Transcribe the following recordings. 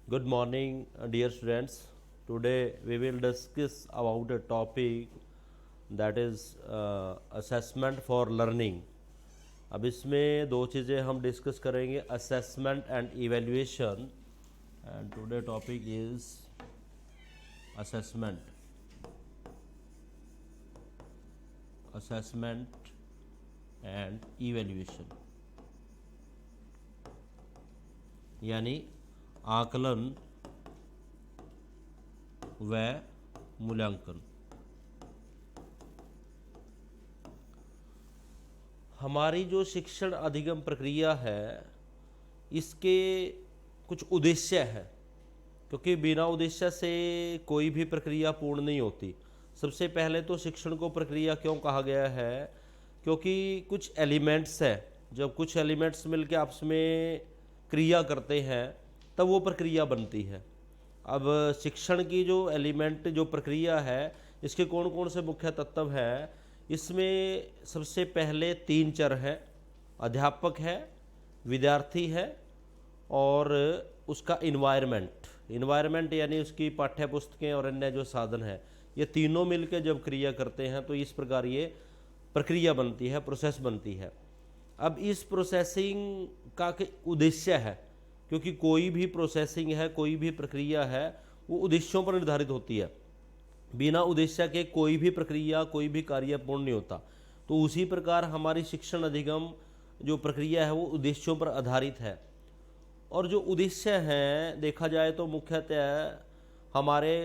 Good morning, dear students. Today we will discuss about a topic that is assessment for learning. अब इसमें दो चीज़ें हम discuss करेंगे, assessment and evaluation. And today topic is assessment and evaluation, यानी आकलन व मूल्यांकन. हमारी जो शिक्षण अधिगम प्रक्रिया है इसके कुछ उद्देश्य है, क्योंकि बिना उद्देश्य से कोई भी प्रक्रिया पूर्ण नहीं होती. सबसे पहले तो शिक्षण को प्रक्रिया क्यों कहा गया है, क्योंकि कुछ एलिमेंट्स है, जब कुछ एलिमेंट्स मिलकर आपस में क्रिया करते हैं तब वो प्रक्रिया बनती है. अब शिक्षण की जो एलिमेंट जो प्रक्रिया है इसके कौन कौन से मुख्य तत्व हैं, इसमें सबसे पहले तीन चर हैं. अध्यापक है, विद्यार्थी है और उसका इन्वायरमेंट यानी उसकी पाठ्य पुस्तकें और अन्य जो साधन है, ये तीनों मिलकर जब क्रिया करते हैं तो इस प्रकार ये प्रक्रिया बनती है, प्रोसेस बनती है. अब इस प्रोसेसिंग का उद्देश्य है, क्योंकि कोई भी प्रोसेसिंग है, कोई भी प्रक्रिया है, वो उद्देश्यों पर निर्धारित होती है. बिना उद्देश्य के कोई भी प्रक्रिया, कोई भी कार्य पूर्ण नहीं होता. तो उसी प्रकार हमारी शिक्षण अधिगम जो प्रक्रिया है वो उद्देश्यों पर आधारित है. और जो उद्देश्य हैं देखा जाए तो मुख्यतः हमारे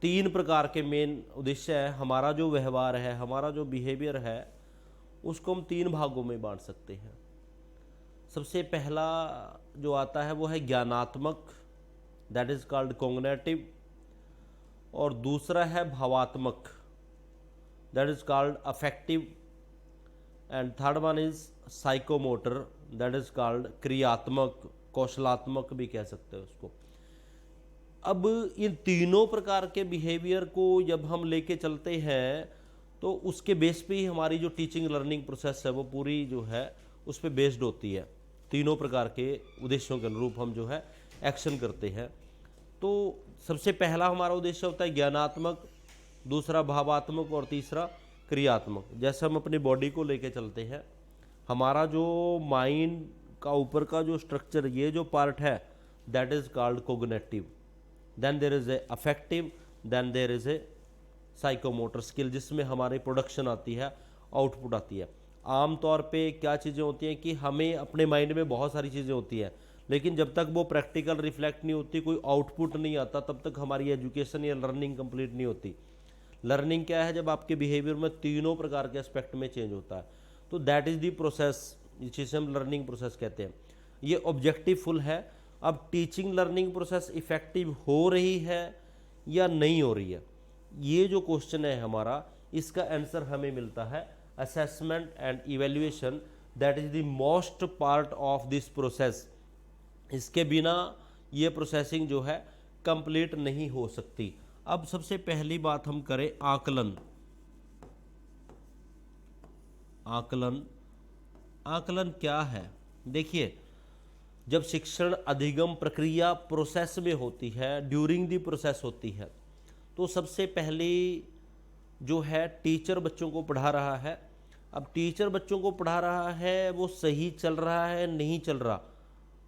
तीन प्रकार के मेन उद्देश्य है. हमारा जो व्यवहार है, हमारा जो बिहेवियर है, उसको हम तीन भागों में बांट सकते हैं. सबसे पहला जो आता है वो है ज्ञानात्मक, दैट इज कॉल्ड कॉग्निटिव. और दूसरा है भावात्मक, that is called affective. And third one is psychomotor, that is called क्रियात्मक, कौशलात्मक भी कह सकते हैं उसको. अब इन तीनों प्रकार के बिहेवियर को जब हम लेके चलते हैं तो उसके बेस पे ही हमारी जो टीचिंग लर्निंग प्रोसेस है वो पूरी जो है उस पर बेस्ड होती है. तीनों प्रकार के उद्देश्यों के अनुरूप हम जो है एक्शन करते हैं. तो सबसे पहला हमारा उद्देश्य होता है ज्ञानात्मक, दूसरा भावात्मक और तीसरा क्रियात्मक. जैसे हम अपनी बॉडी को लेके चलते हैं, हमारा जो माइंड का ऊपर का जो स्ट्रक्चर, ये जो पार्ट है, that is called cognitive. Then there is a affective, then there is a psychomotor skill, जिसमें हमारी प्रोडक्शन आती है, आउटपुट आती है. आम तौर पे क्या चीज़ें होती हैं कि हमें अपने माइंड में बहुत सारी चीज़ें होती हैं, लेकिन जब तक वो प्रैक्टिकल रिफ्लेक्ट नहीं होती, कोई आउटपुट नहीं आता, तब तक हमारी एजुकेशन या लर्निंग कंप्लीट नहीं होती. लर्निंग क्या है, जब आपके बिहेवियर में तीनों प्रकार के एस्पेक्ट में चेंज होता है. तो दैट इज़ दी प्रोसेस, जिसे हम लर्निंग प्रोसेस कहते हैं. ये ऑब्जेक्टिव फुल है. अब टीचिंग लर्निंग प्रोसेस इफेक्टिव हो रही है या नहीं हो रही है, ये जो क्वेश्चन है हमारा, इसका आंसर हमें मिलता है assessment and evaluation, that is the most part of this process. इसके बिना ये प्रोसेसिंग जो है कंप्लीट नहीं हो सकती. अब सबसे पहली बात हम करें आकलन. आकलन क्या है? देखिए, जब शिक्षण अधिगम प्रक्रिया प्रोसेस में होती है, ड्यूरिंग दी प्रोसेस होती है, तो सबसे पहली जो है टीचर बच्चों को पढ़ा रहा है. अब टीचर बच्चों को पढ़ा रहा है, वो सही चल रहा है नहीं चल रहा,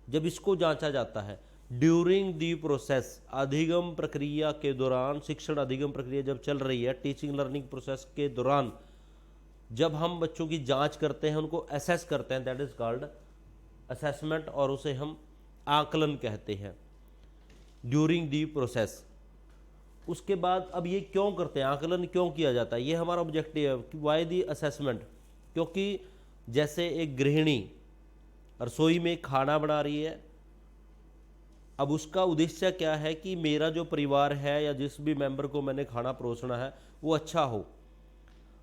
जब इसको जांचा जाता है ड्यूरिंग दी प्रोसेस, अधिगम प्रक्रिया के दौरान, शिक्षण अधिगम प्रक्रिया जब चल रही है, टीचिंग लर्निंग प्रोसेस के दौरान जब हम बच्चों की जांच करते हैं, उनको असेस करते हैं, दैट इज कॉल्ड असेसमेंट, और उसे हम आकलन कहते हैं ड्यूरिंग दी प्रोसेस. उसके बाद अब ये क्यों करते हैं, आकलन क्यों किया जाता है, ये हमारा ऑब्जेक्टिव है कि वाई दी असेसमेंट. क्योंकि जैसे एक गृहिणी रसोई में खाना बना रही है, अब उसका उद्देश्य क्या है कि मेरा जो परिवार है या जिस भी मेंबर को मैंने खाना परोसना है वो अच्छा हो.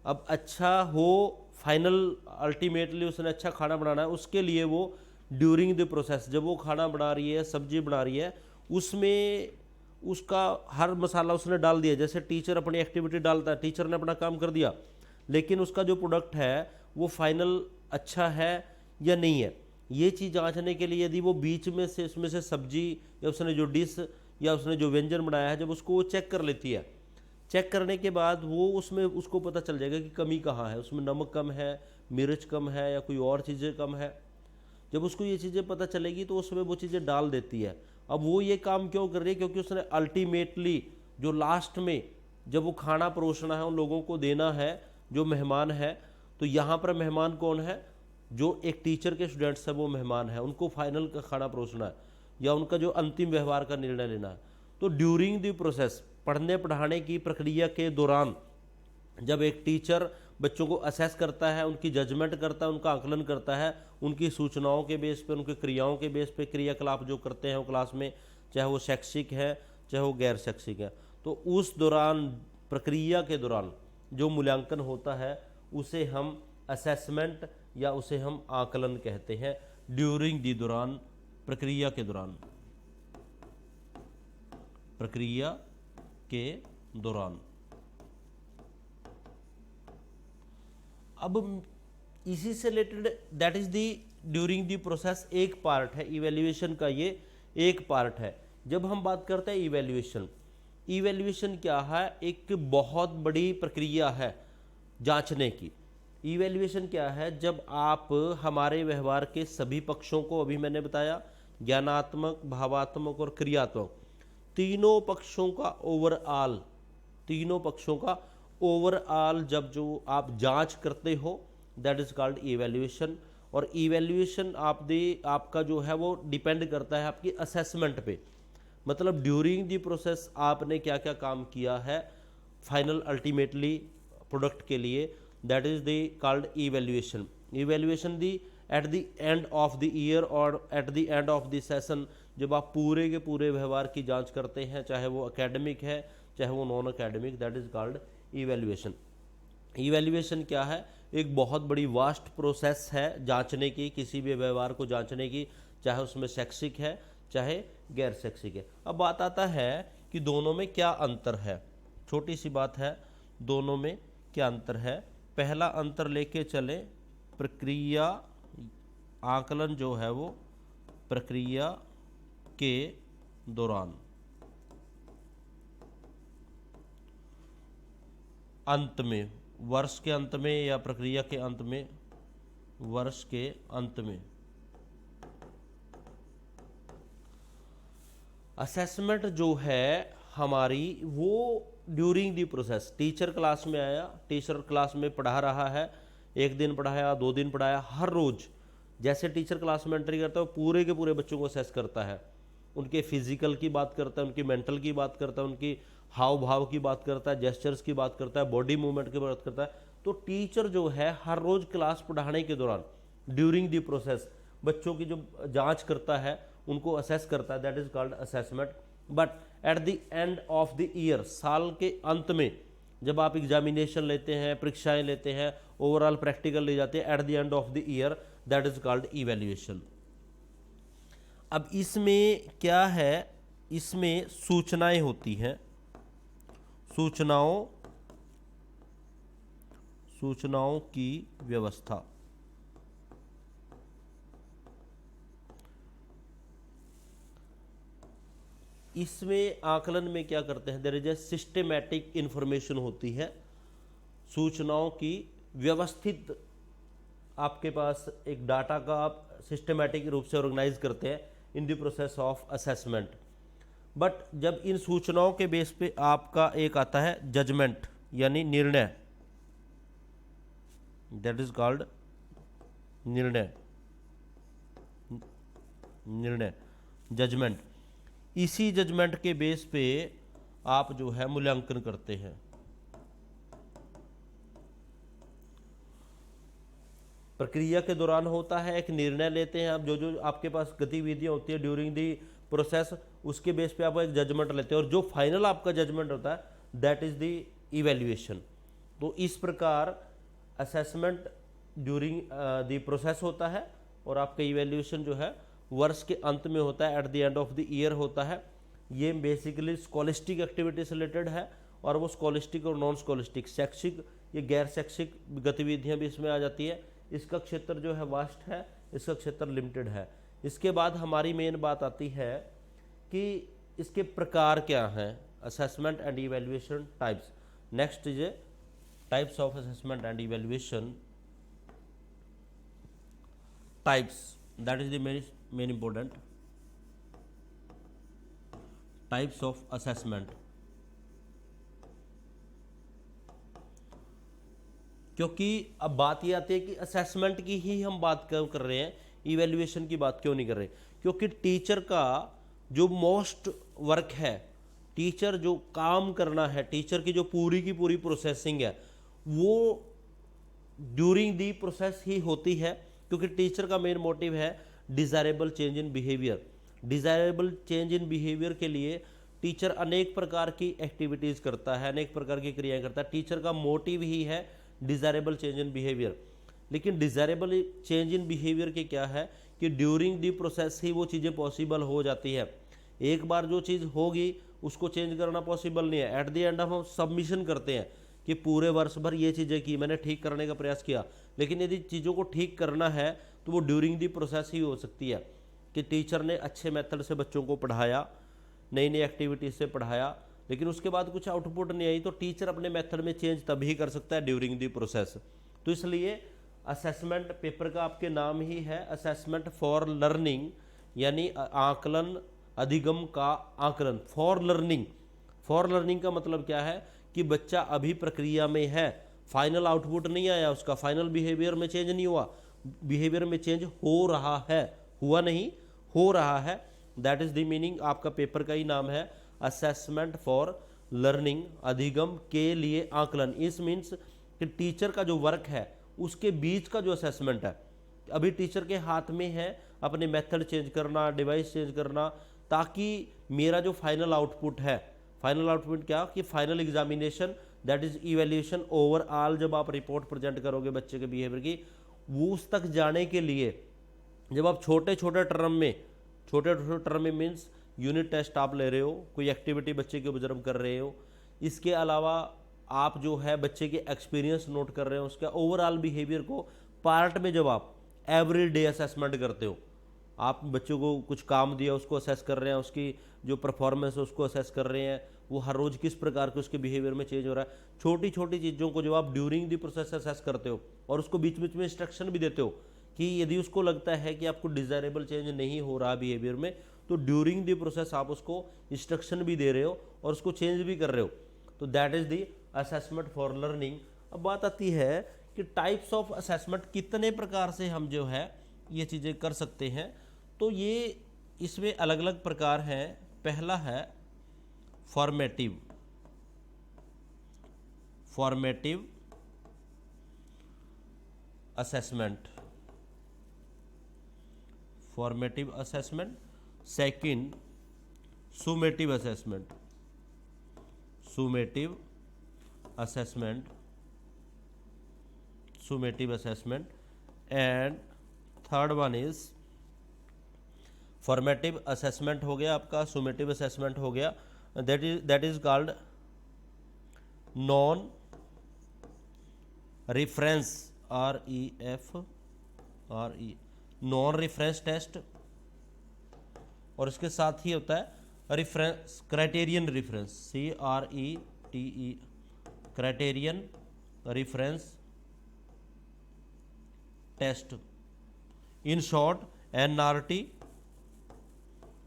अब अच्छा हो, फाइनल अल्टीमेटली उसने अच्छा खाना बनाना है, उसके लिए वो ड्यूरिंग द प्रोसेस, जब वो खाना बना रही है, सब्जी बना रही है, उसमें उसका हर मसाला उसने डाल दिया. जैसे टीचर अपनी एक्टिविटी डालता है, टीचर ने अपना काम कर दिया, लेकिन उसका जो प्रोडक्ट है वो फाइनल अच्छा है या नहीं है. ये चीज़ जांचने के लिए यदि वो बीच में से उसमें से सब्जी या उसने जो डिश या उसने जो व्यंजन बनाया है, जब उसको वो चेक कर लेती है, चेक करने के बाद वो उसमें उसको पता चल जाएगा कि कमी कहाँ है, उसमें नमक कम है, मिर्च कम है या कोई और चीज़ें कम है। जब उसको ये चीज़ें पता चलेगी तो उसमें वो चीज़ें डाल देती है। अब वो ये काम क्यों कर रही है? क्योंकि उसने अल्टीमेटली जो लास्ट में जब वो खाना परोसना है, उन लोगों को देना है जो मेहमान है, तो यहाँ पर मेहमान कौन है? जो एक टीचर के स्टूडेंट्स है वो मेहमान है, उनको फाइनल का खाना परोसना है या उनका जो अंतिम व्यवहार का निर्णय लेना है। तो ड्यूरिंग द प्रोसेस, पढ़ने पढ़ाने की प्रक्रिया के दौरान, जब एक टीचर बच्चों को असेस करता है, उनकी जजमेंट करता है, उनका आकलन करता है, उनकी सूचनाओं के बेस पे, उनकी क्रियाओं के बेस पे, क्रियाकलाप जो करते हैं वो क्लास में, चाहे वो शैक्षिक है चाहे वो गैर शैक्षिक है, तो उस दौरान, प्रक्रिया के दौरान जो मूल्यांकन होता है उसे हम असेसमेंट या उसे हम आकलन कहते हैं। ड्यूरिंग दी दौरान, प्रक्रिया के दौरान, प्रक्रिया के दौरान। अब इसी से related, that is the during the process एक पार्ट है इवेल्युएशन का, ये एक पार्ट है। जब हम बात करते हैं इवेल्युएशन, इवेल्युएशन क्या है? एक बहुत बड़ी प्रक्रिया है जांचने की। इवेल्युएशन क्या है? जब आप हमारे व्यवहार के सभी पक्षों को, अभी मैंने बताया ज्ञानात्मक, भावात्मक और क्रियात्मक, तीनों पक्षों का ओवरऑल, तीनों पक्षों का ओवरऑल जब जो आप जांच करते हो, दैट इज कॉल्ड इवेल्युएशन। और इवेल्युएशन आपका जो है वो डिपेंड करता है आपकी असेसमेंट पे, मतलब ड्यूरिंग द प्रोसेस आपने क्या क्या काम किया है फाइनल अल्टीमेटली प्रोडक्ट के लिए, that is the called evaluation. Evaluation the at the end of the year और at the end of the session, जब आप पूरे के पूरे व्यवहार की जांच करते हैं, चाहे वो एकेडमिक है चाहे वो non academic, that is called evaluation. Evaluation क्या है? एक बहुत बड़ी वास्ट प्रोसेस है जांचने की, किसी भी व्यवहार को जांचने की, चाहे उसमें शैक्षिक है चाहे गैर शैक्षिक है। अब बात आता है कि दोनों में क्या अंतर है। छोटी सी बात है, दोनों में क्या अंतर है। पहला अंतर लेके चले, प्रक्रिया आकलन जो है वो प्रक्रिया के दौरान, अंत में, वर्ष के अंत में या प्रक्रिया के अंत में, वर्ष के अंत में। असेसमेंट जो है हमारी वो during the process, teacher class में आया, टीचर क्लास में पढ़ा रहा है, एक दिन पढ़ाया, 2 दिन पढ़ाया, हर रोज जैसे टीचर क्लास में एंट्री करता है वो पूरे के पूरे बच्चों को असेस करता है, उनके फिजिकल की बात करता है, उनकी मेंटल की बात करता है, उनकी हाव भाव की बात करता है, जेस्चर्स की बात करता है, बॉडी मूवमेंट की बात करता है। तो टीचर जो है हर रोज क्लास पढ़ाने के दौरान ड्यूरिंग दी प्रोसेस बच्चों की जो जांच करता है, उनको असेस करता है, that is called assessment. But at the end of the year, साल के अंत में जब आप एग्जामिनेशन लेते हैं, परीक्षाएं लेते हैं, ओवरऑल प्रैक्टिकल ले जाते हैं, eight the end of the year, that is called evaluation. अब इसमें क्या है? इसमें सूचनाएं होती हैं, सूचनाओं की व्यवस्था। इसमें आकलन में क्या करते हैं? There is a systematic information होती है, सूचनाओं की व्यवस्थित, आपके पास एक डाटा का आप सिस्टमैटिक रूप से ऑर्गेनाइज करते हैं in the process of assessment. But जब इन सूचनाओं के बेस पे आपका एक आता है जजमेंट, यानी निर्णय, दैट इज कॉल्ड निर्णय, जजमेंट। इसी जजमेंट के बेस पे आप जो है मूल्यांकन करते हैं। प्रक्रिया के दौरान होता है, एक निर्णय लेते हैं आप, जो जो आपके पास गतिविधियां होती है ड्यूरिंग दी प्रोसेस, उसके बेस पे आप एक जजमेंट लेते हैं, और जो फाइनल आपका जजमेंट होता है दैट इज द इवेल्युएशन। तो इस प्रकार असेसमेंट ड्यूरिंग द प्रोसेस होता है, और आपका इवेल्युएशन जो है वर्ष के अंत में होता है, eight the end of the year होता है। ये बेसिकली स्कॉलिस्टिक एक्टिविटी से रिलेटेड है, और वो स्कॉलिस्टिक और नॉन स्कॉलिस्टिक, शैक्षिक, ये गैर शैक्षिक गतिविधियां भी इसमें आ जाती है। इसका क्षेत्र जो है वास्ट है, इसका क्षेत्र लिमिटेड है। इसके बाद हमारी मेन बात आती है कि इसके प्रकार क्या हैं, assessment and evaluation types. Next is types of assessment and evaluation types, that is the main important types of assessment. क्योंकि अब बात ये आती है कि असेसमेंट की ही हम बात क्यों कर रहे हैं, इवैल्यूएशन की बात क्यों नहीं कर रहे, क्योंकि टीचर का जो मोस्ट वर्क है, टीचर जो काम करना है, टीचर की जो पूरी की पूरी प्रोसेसिंग है वो ड्यूरिंग दी प्रोसेस ही होती है। क्योंकि टीचर का मेन मोटिव है desirable change in behaviour. Desirable change in behaviour के लिए टीचर अनेक प्रकार की एक्टिविटीज़ करता है, अनेक प्रकार की क्रियाएं करता है। टीचर का मोटिव ही है डिज़ायरेबल चेंज इन बिहेवियर। लेकिन डिज़ायरेबल चेंज इन बिहेवियर के क्या है कि ड्यूरिंग दी प्रोसेस ही वो चीज़ें पॉसिबल हो जाती है। एक बार जो चीज़ होगी उसको चेंज करना पॉसिबल नहीं है। एट द एंड हम सबमिशन करते हैं कि पूरे वर्ष भर ये चीज़ें की, मैंने ठीक करने का प्रयास किया, लेकिन यदि चीज़ों को ठीक करना है तो वो ड्यूरिंग दी प्रोसेस ही हो सकती है कि टीचर ने अच्छे मेथड से बच्चों को पढ़ाया, नई नई एक्टिविटीज से पढ़ाया, लेकिन उसके बाद कुछ आउटपुट नहीं आई, तो टीचर अपने मेथड में चेंज तभी कर सकता है ड्यूरिंग दी प्रोसेस। तो इसलिए असेसमेंट पेपर का आपके नाम ही है असेसमेंट फॉर लर्निंग, यानी आकलन, अधिगम का आकलन। फॉर लर्निंग, फॉर लर्निंग का मतलब क्या है कि बच्चा अभी प्रक्रिया में है, फाइनल आउटपुट नहीं आया उसका, फाइनल बिहेवियर में चेंज नहीं हुआ, बिहेवियर में चेंज हो रहा है, हुआ नहीं, हो रहा है। दैट इज द मीनिंग, आपका पेपर का ही नाम है असेसमेंट फॉर लर्निंग, अधिगम के लिए आकलन। इस मीन्स कि टीचर का जो वर्क है उसके बीच का जो असेसमेंट है, अभी टीचर के हाथ में है अपने मेथड चेंज करना, डिवाइस चेंज करना, ताकि मेरा जो फाइनल आउटपुट है, फाइनल आउटपुट क्या कि final examination, that is evaluation overall, जब आप रिपोर्ट प्रेजेंट करोगे बच्चे के बिहेवियर की, वो उस तक जाने के लिए जब आप छोटे छोटे टर्म में, छोटे छोटे टर्म में मीन्स यूनिट टेस्ट आप ले रहे हो, कोई एक्टिविटी बच्चे के ऑब्जर्व कर रहे हो, इसके अलावा आप जो है बच्चे के एक्सपीरियंस नोट कर रहे हो, उसका ओवरऑल बिहेवियर को पार्ट में जब आप एवरी डे असेसमेंट करते हो, आप बच्चों को कुछ काम दिया उसको असेस कर रहे हैं, उसकी जो परफॉर्मेंस है उसको असेस कर रहे हैं, वो हर रोज़ किस प्रकार के उसके बिहेवियर में चेंज हो रहा है, छोटी छोटी चीज़ों को जब आप ड्यूरिंग दी प्रोसेस असेस करते हो और उसको बीच बीच में इंस्ट्रक्शन भी देते हो कि यदि उसको लगता है कि आपको डिज़ायरेबल चेंज नहीं हो रहा बिहेवियर में, तो ड्यूरिंग दी प्रोसेस आप उसको इंस्ट्रक्शन भी दे रहे हो और उसको चेंज भी कर रहे हो, तो that is the assessment for learning. अब बात आती है कि टाइप्स ऑफ असेसमेंट, कितने प्रकार से हम जो है ये चीज़ें कर सकते हैं। तो ये इसमें अलग अलग प्रकार हैं। पहला है formative, formative assessment, formative assessment. Second summative assessment, summative assessment, summative assessment. And third one is formative assessment हो गया आपका, सुमेटिव असेसमेंट हो गया, दैट इज कॉल्ड नॉन रिफरेंस, REF नॉन रिफरेंस टेस्ट, और इसके साथ ही होता है reference, criterion reference, CRETE, criterion reference test, in short NRT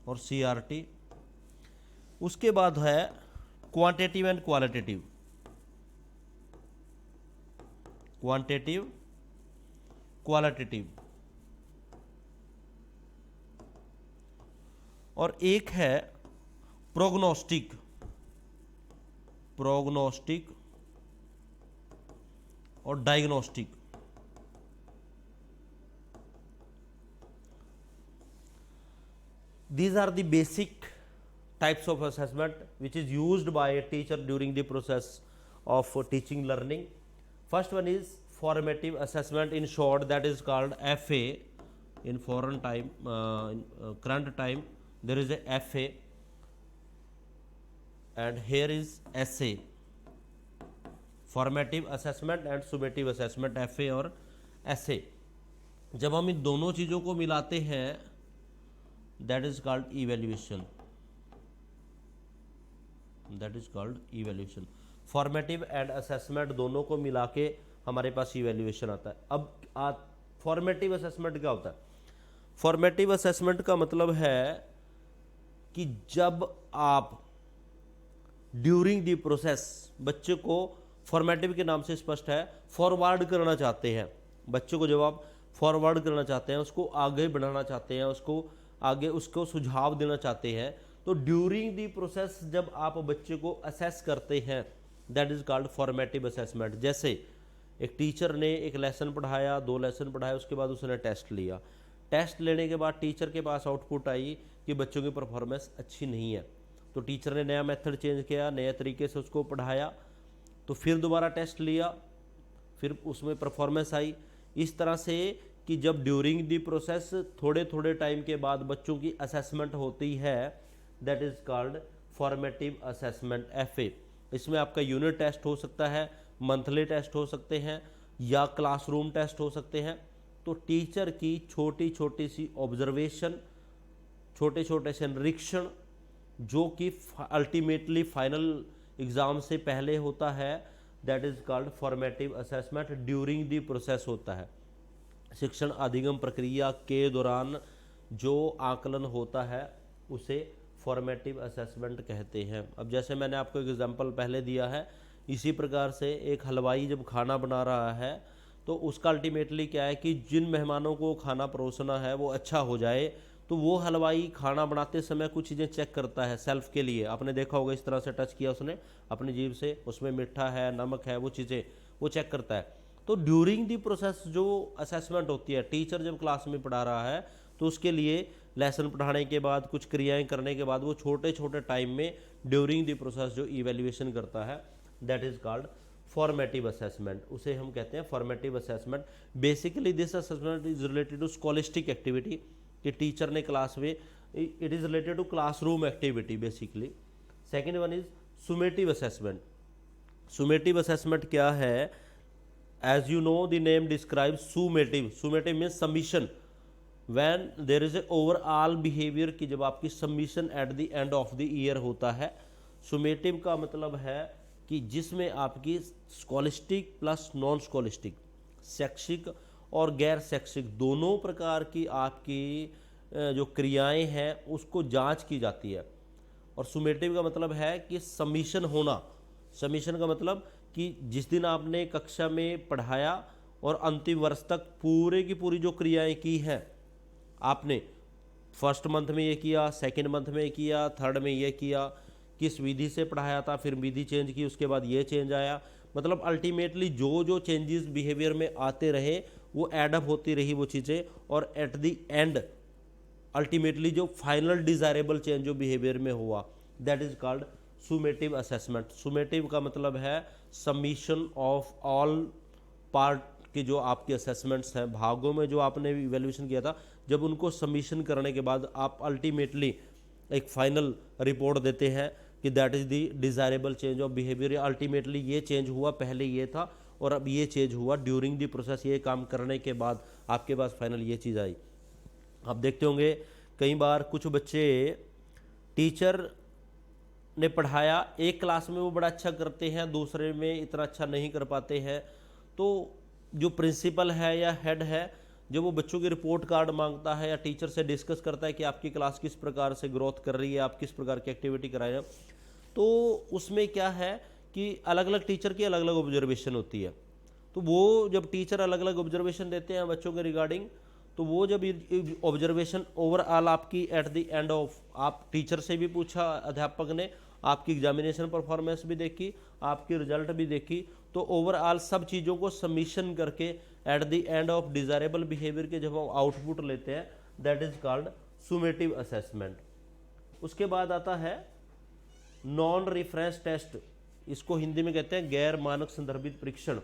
और CRT। उसके बाद है quantitative and qualitative, quantitative qualitative, और एक है प्रोग्नोस्टिक, प्रोग्नोस्टिक और diagnostic. These are the basic types of assessment which is used by a teacher during the process of teaching learning. First one is formative assessment, in short that is called FA. In foreign time, in current time there is a FA, and here is SA. Formative assessment and summative assessment, FA और SA. जब हम इन दोनों चीज़ों को मिलाते हैं that is called evaluation, that is called evaluation. Formative and assessment दोनों को मिला के हमारे पास इवैल्यूएशन आता है। अब फॉर्मेटिव असेसमेंट क्या होता है? फॉर्मेटिव असेसमेंट का मतलब है कि जब आप ड्यूरिंग द प्रोसेस बच्चे को, फॉर्मेटिव के नाम से स्पष्ट है, फॉरवर्ड करना चाहते हैं, बच्चे को जब आप फॉरवर्ड करना चाहते हैं, उसको आगे बढ़ाना चाहते हैं, उसको आगे उसको सुझाव देना चाहते हैं, तो ड्यूरिंग द प्रोसेस जब आप बच्चे को असेस करते हैं that is called formative assessment. जैसे एक टीचर ने एक लेसन पढ़ाया, 2 लेसन पढ़ाया, उसके बाद उसने टेस्ट लिया, टेस्ट लेने के बाद टीचर के पास आउटपुट आई कि बच्चों की परफॉर्मेंस अच्छी नहीं है, तो टीचर ने नया मेथड चेंज किया, नए तरीके से उसको पढ़ाया, तो फिर दोबारा टेस्ट लिया, फिर उसमें परफॉर्मेंस आई। इस तरह से कि जब ड्यूरिंग दी प्रोसेस थोड़े थोड़े टाइम के बाद बच्चों की असेसमेंट होती है that is called formative assessment FA। इसमें आपका यूनिट टेस्ट हो सकता है, मंथली टेस्ट हो सकते हैं, या क्लासरूम टेस्ट हो सकते हैं। तो टीचर की छोटी छोटी सी ऑब्जर्वेशन, छोटे छोटे से निरीक्षण, जो कि अल्टीमेटली फाइनल एग्ज़ाम से पहले होता है that is called formative assessment, during the process होता है। शिक्षण अधिगम प्रक्रिया के दौरान जो आकलन होता है उसे फॉर्मेटिव असेसमेंट कहते हैं। अब जैसे मैंने आपको एक एग्जांपल पहले दिया है, इसी प्रकार से एक हलवाई जब खाना बना रहा है तो उसका अल्टीमेटली क्या है कि जिन मेहमानों को खाना परोसना है वो अच्छा हो जाए, तो वो हलवाई खाना बनाते समय कुछ चीज़ें चेक करता है सेल्फ के लिए। आपने देखा होगा इस तरह से टच किया उसने अपनी जीभ से, उसमें मीठा है, नमक है, वो चीज़ें वो चेक करता है। तो ड्यूरिंग दी प्रोसेस जो असेसमेंट होती है, टीचर जब क्लास में पढ़ा रहा है तो उसके लिए लेसन पढ़ाने के बाद कुछ क्रियाएं करने के बाद वो छोटे छोटे टाइम में ड्यूरिंग दी प्रोसेस जो इवैल्यूएशन करता है that is called formative assessment, उसे हम कहते हैं formative assessment. Basically this assessment is related to scholastic activity, कि टीचर ने क्लास में, it is related to classroom activity basically. Second one is summative assessment. Summative assessment क्या है? As you know the name describe summative, summative means submission, when there is a overall behaviour, कि जब आपकी submission at the end of the year होता है। सुमेटिव का मतलब है कि जिसमें आपकी स्कॉलिस्टिक प्लस नॉन स्कॉलिस्टिक, शैक्षिक और गैर शैक्षिक दोनों प्रकार की आपकी जो क्रियाएं हैं उसको जांच की जाती है। और सुमेटिव का मतलब है कि सबमिशन होना। सबमिशन का मतलब कि जिस दिन आपने कक्षा में पढ़ाया और अंतिम वर्ष तक पूरे की पूरी जो क्रियाएं की हैं, आपने फर्स्ट मंथ में ये किया, सेकंड मंथ में किया, थर्ड में ये किया, किस विधि से पढ़ाया था, फिर विधि चेंज की, उसके बाद ये चेंज आया, मतलब अल्टीमेटली जो जो चेंजेस बिहेवियर में आते रहे वो एडअप होती रही वो चीज़ें, और एट द एंड अल्टीमेटली जो फाइनल डिजायरेबल चेंज जो बिहेवियर में हुआ दैट इज कॉल्ड सुमेटिव असेसमेंट। सुमेटिव का मतलब है सबमिशन ऑफ ऑल पार्ट के जो आपके असेसमेंट्स हैं, भागों में जो आपने इवैल्यूएशन किया था, जब उनको सबमिशन करने के बाद आप अल्टीमेटली एक फाइनल रिपोर्ट देते हैं कि that is the desirable change of behaviour. Ultimately ये चेंज हुआ, पहले ये था और अब ये चेंज हुआ ड्यूरिंग द प्रोसेस, ये काम करने के बाद आपके पास फाइनल ये चीज़ आई। आप देखते होंगे कई बार कुछ बच्चे टीचर ने पढ़ाया, एक क्लास में वो बड़ा अच्छा करते हैं, दूसरे में इतना अच्छा नहीं कर पाते हैं, तो जो प्रिंसिपल है या हेड है जब वो बच्चों की रिपोर्ट कार्ड मांगता है या टीचर से डिस्कस करता है कि आपकी क्लास किस प्रकार से ग्रोथ कर रही है, आप किस प्रकार की एक्टिविटी कराए हैं, तो उसमें क्या है कि अलग अलग टीचर की अलग अलग ऑब्जर्वेशन होती है। तो वो जब टीचर अलग अलग ऑब्जर्वेशन देते हैं बच्चों के रिगार्डिंग, तो वो जब ऑब्जर्वेशन ओवरऑल आपकी एट द एंड ऑफ, आप टीचर से भी पूछा, अध्यापक ने आपकी एग्जामिनेशन परफॉर्मेंस भी देखी, आपकी रिजल्ट भी देखी, तो ओवरऑल सब चीज़ों को सबमिशन करके eight the end of desirable behaviour के जब हम आउटपुट लेते हैं दैट इज कॉल्ड सुमेटिव असेसमेंट। उसके बाद आता है नॉन रेफरेंस टेस्ट, इसको हिंदी में कहते हैं गैर मानक संदर्भित परीक्षण।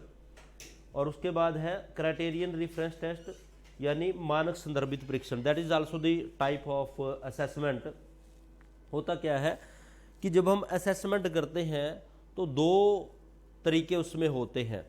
और उसके बाद है क्राइटेरियन रेफरेंस टेस्ट, यानी मानक संदर्भित परीक्षण, that is also the type of assessment. होता क्या है कि जब हम असेसमेंट करते हैं तो 2 तरीके उसमें होते हैं।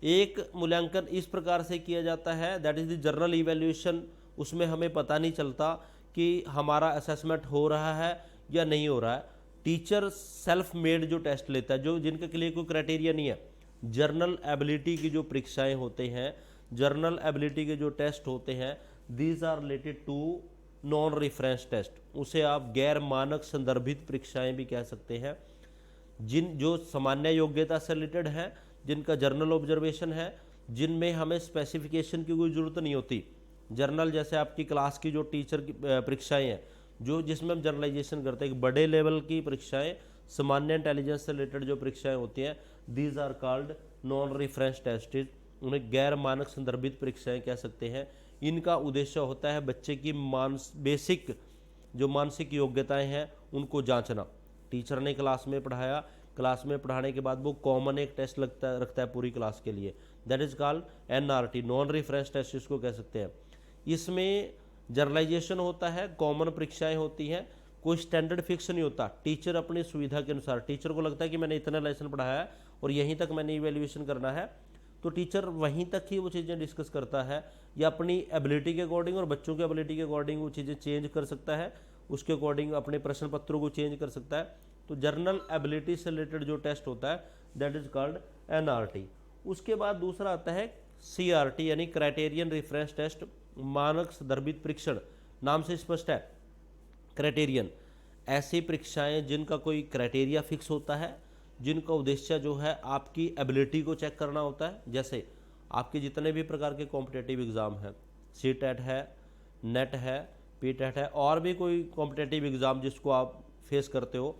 एक मूल्यांकन इस प्रकार से किया जाता है, that is the journal evaluation. उसमें हमें पता नहीं चलता कि हमारा असेसमेंट हो रहा है या नहीं हो रहा है। टीचर सेल्फ मेड जो टेस्ट लेता है, जो जिनके लिए कोई क्राइटेरिया नहीं है। जर्नल एबिलिटी की जो परीक्षाएं होते हैं, जर्नल एबिलिटी के जो टेस्ट होते हैं, these are related to non reference test. उसे आप गैर मानक संदर्भित परीक्षाएं भी कह सकते हैं, जिन जो सामान्य योग्यता से रिलेटेड है, जिनका जर्नल ऑब्जर्वेशन है, जिनमें हमें स्पेसिफिकेशन की कोई ज़रूरत नहीं होती। जर्नल जैसे आपकी क्लास की जो टीचर की परीक्षाएं हैं, जो जिसमें हम जर्नलाइजेशन करते हैं, एक बड़े लेवल की परीक्षाएं, सामान्य इंटेलिजेंस से रिलेटेड जो परीक्षाएं होती हैं, these are called non reference test. उन्हें गैर मानक संदर्भित परीक्षाएं कह सकते हैं। इनका उद्देश्य होता है बच्चे की बेसिक जो मानसिक योग्यताएं हैं उनको जांचना। टीचर ने क्लास में पढ़ाया, क्लास में पढ़ाने के बाद वो कॉमन एक टेस्ट रखता है पूरी क्लास के लिए, that is called NRT, non reference test इसको कह सकते हैं। इसमें जर्नलाइजेशन होता है, कॉमन परीक्षाएं होती हैं, कोई स्टैंडर्ड फिक्स नहीं होता। टीचर अपनी सुविधा के अनुसार, टीचर को लगता है कि मैंने इतना लेसन पढ़ाया है और यहीं तक मैंने इवैल्यूएशन करना है, तो टीचर वहीं तक ही वो चीज़ें डिस्कस करता है, या अपनी एबिलिटी के अकॉर्डिंग और बच्चों के एबिलिटी के अकॉर्डिंग वो चीज़ें चेंज कर सकता है, उसके अकॉर्डिंग अपने प्रश्न पत्रों को चेंज कर सकता है। तो जर्नल एबिलिटी से रिलेटेड जो टेस्ट होता है, दैट इज कॉल्ड NRT। उसके बाद दूसरा आता है CRT, यानी क्राइटेरियन रेफरेंस टेस्ट, मानक संदर्भित परीक्षण। नाम से स्पष्ट है, क्राइटेरियन ऐसी परीक्षाएं जिनका कोई क्राइटेरिया फिक्स होता है, जिनका उद्देश्य जो है आपकी एबिलिटी को चेक करना होता है। जैसे आपके जितने भी प्रकार के कॉम्पिटेटिव एग्ज़ाम हैं, CTET है, नेट है, PTET है, और भी कोई कॉम्पिटेटिव एग्ज़ाम जिसको आप फेस करते हो,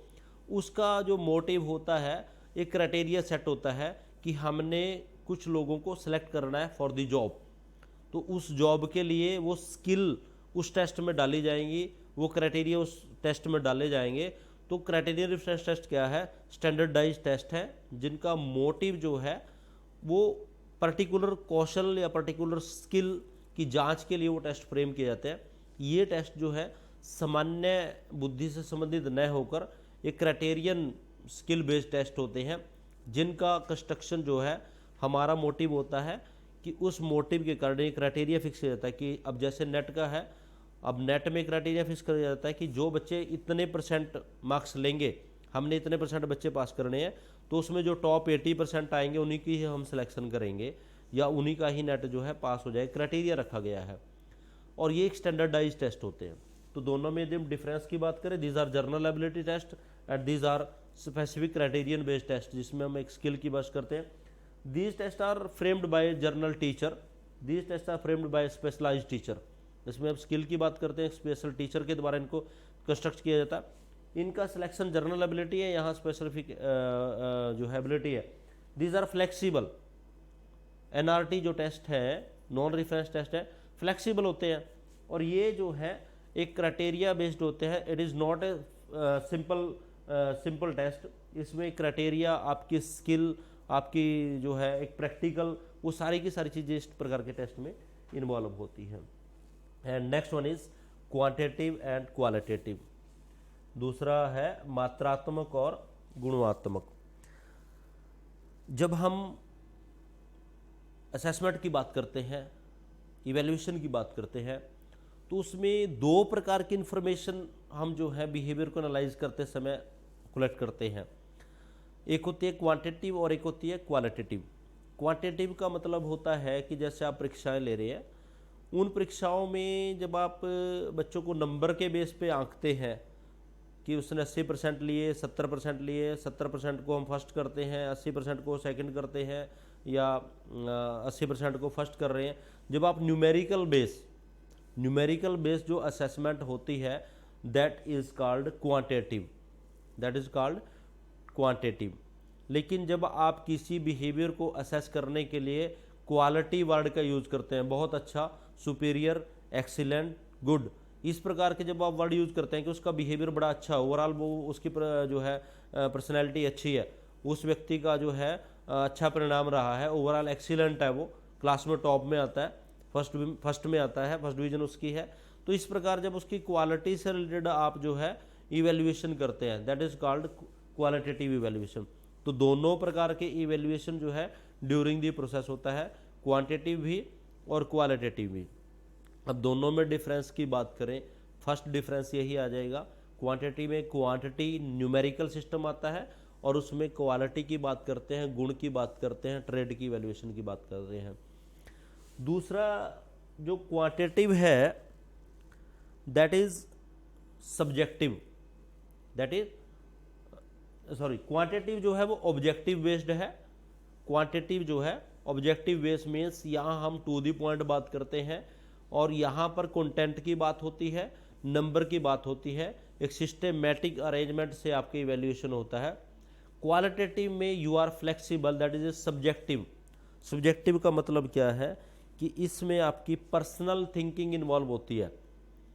उसका जो मोटिव होता है, एक क्राइटेरिया सेट होता है कि हमने कुछ लोगों को सिलेक्ट करना है फॉर द जॉब। तो उस जॉब के लिए वो स्किल उस टेस्ट में डाली जाएंगी, वो क्राइटेरिया उस टेस्ट में डाले जाएंगे। तो क्राइटेरिया रेफरेंस टेस्ट क्या है? स्टैंडर्डाइज टेस्ट है, जिनका मोटिव जो है वो पर्टिकुलर कौशल या पर्टिकुलर स्किल की जांच के लिए वो टेस्ट फ्रेम किए जाते हैं। ये टेस्ट जो है सामान्य बुद्धि से संबंधित न होकर एक क्राइटेरियन स्किल बेस्ड टेस्ट होते हैं, जिनका कंस्ट्रक्शन जो है हमारा मोटिव होता है कि उस मोटिव के कारण एक क्राइटेरिया फिक्स किया जाता है कि अब जैसे नेट का है, अब नेट में क्राइटेरिया फिक्स किया जाता है कि जो बच्चे इतने % मार्क्स लेंगे, हमने इतने % बच्चे पास करने हैं, तो उसमें जो टॉप 80% आएंगे उन्हीं की ही हम सिलेक्शन करेंगे, या उन्हीं का ही नेट जो है पास हो जाए, क्राइटेरिया रखा गया है। और ये एक स्टैंडर्डाइज टेस्ट होते हैं। तो दोनों में यदि हम डिफरेंस की बात करें, these are general ability test and these are specific criterion based test, जिसमें हम एक स्किल की बात करते हैं। These test are framed by general teacher, these test are framed by specialised teacher. इसमें हम स्किल की बात करते हैं, स्पेशल टीचर के द्वारा इनको कंस्ट्रक्ट किया जाता है। इनका सिलेक्शन जर्नल एबिलिटी है, यहाँ स्पेसिफिक जो है एबिलिटी है। These are flexible. NRT जो टेस्ट है, नॉन रेफरेंस टेस्ट है, फ्लेक्सिबल होते हैं, और ये जो है एक क्राइटेरिया बेस्ड होते हैं। It is not a simple test. इसमें क्राइटेरिया, आपकी स्किल, आपकी जो है एक प्रैक्टिकल, वो सारी की सारी चीज़ें इस प्रकार के टेस्ट में इन्वॉल्व होती हैं। And next one is quantitative and qualitative. दूसरा है मात्रात्मक और गुणात्मक। जब हम असेसमेंट की बात करते हैं, इवैल्यूएशन की बात करते हैं, तो उसमें 2 प्रकार की इन्फॉर्मेशन हम जो है बिहेवियर को एनालाइज करते समय कलेक्ट करते हैं। एक होती है क्वांटिटेटिव और एक होती है क्वालिटेटिव। क्वांटिटेटिव का मतलब होता है कि जैसे आप परीक्षाएं ले रहे हैं, उन परीक्षाओं में जब आप बच्चों को नंबर के बेस पे आंकते हैं कि उसने 80% लिए, 70% लिए, 70% को हम फर्स्ट करते हैं, 80% को सेकंड करते हैं, या 80% को फर्स्ट कर रहे हैं। जब आप न्यूमेरिकल बेस जो असेसमेंट होती है, that is called quantitative, that is called quantitative. लेकिन जब आप किसी बिहेवियर को असेस करने के लिए क्वालिटी वर्ड का यूज़ करते हैं, बहुत अच्छा, सुपीरियर, एक्सीलेंट, गुड, इस प्रकार के जब आप वर्ड यूज़ करते हैं कि उसका बिहेवियर बड़ा अच्छा, ओवरऑल वो उसकी जो है पर्सनैलिटी अच्छी है, उस व्यक्ति का जो है अच्छा परिणाम रहा है, ओवरऑल एक्सीलेंट है, वो क्लास में टॉप में आता है, फर्स्ट में आता है, फर्स्ट डिवीजन उसकी है, तो इस प्रकार जब उसकी क्वालिटी से रिलेटेड आप जो है इवेल्युएशन करते हैं, that is called qualitative evaluation. तो दोनों प्रकार के इवेल्युएशन जो है ड्यूरिंग दी प्रोसेस होता है, क्वांटिटिव भी और क्वालिटेटिव भी। अब दोनों में डिफरेंस की बात करें, फर्स्ट डिफरेंस यही आ जाएगा, क्वांटिटी में क्वांटिटी न्यूमेरिकल सिस्टम आता है और उसमें क्वालिटी की बात करते हैं, गुण की बात करते हैं, ट्रेड की वैल्यूएशन की बात करते हैं। दूसरा जो क्वांटिटिव है that is subjective, that is sorry quantitative जो है वो ऑब्जेक्टिव बेस्ड है। क्वांटिटिव जो है ऑब्जेक्टिव बेस्ड मीन्स यहाँ हम टू दी पॉइंट बात करते हैं और यहाँ पर कंटेंट की बात होती है, नंबर की बात होती है, एक सिस्टमेटिक अरेंजमेंट से आपकी इवैल्यूएशन होता है। क्वालिटेटिव में you are flexible, that is subjective. Subjective का मतलब क्या है कि इसमें आपकी पर्सनल थिंकिंग इन्वॉल्व होती है।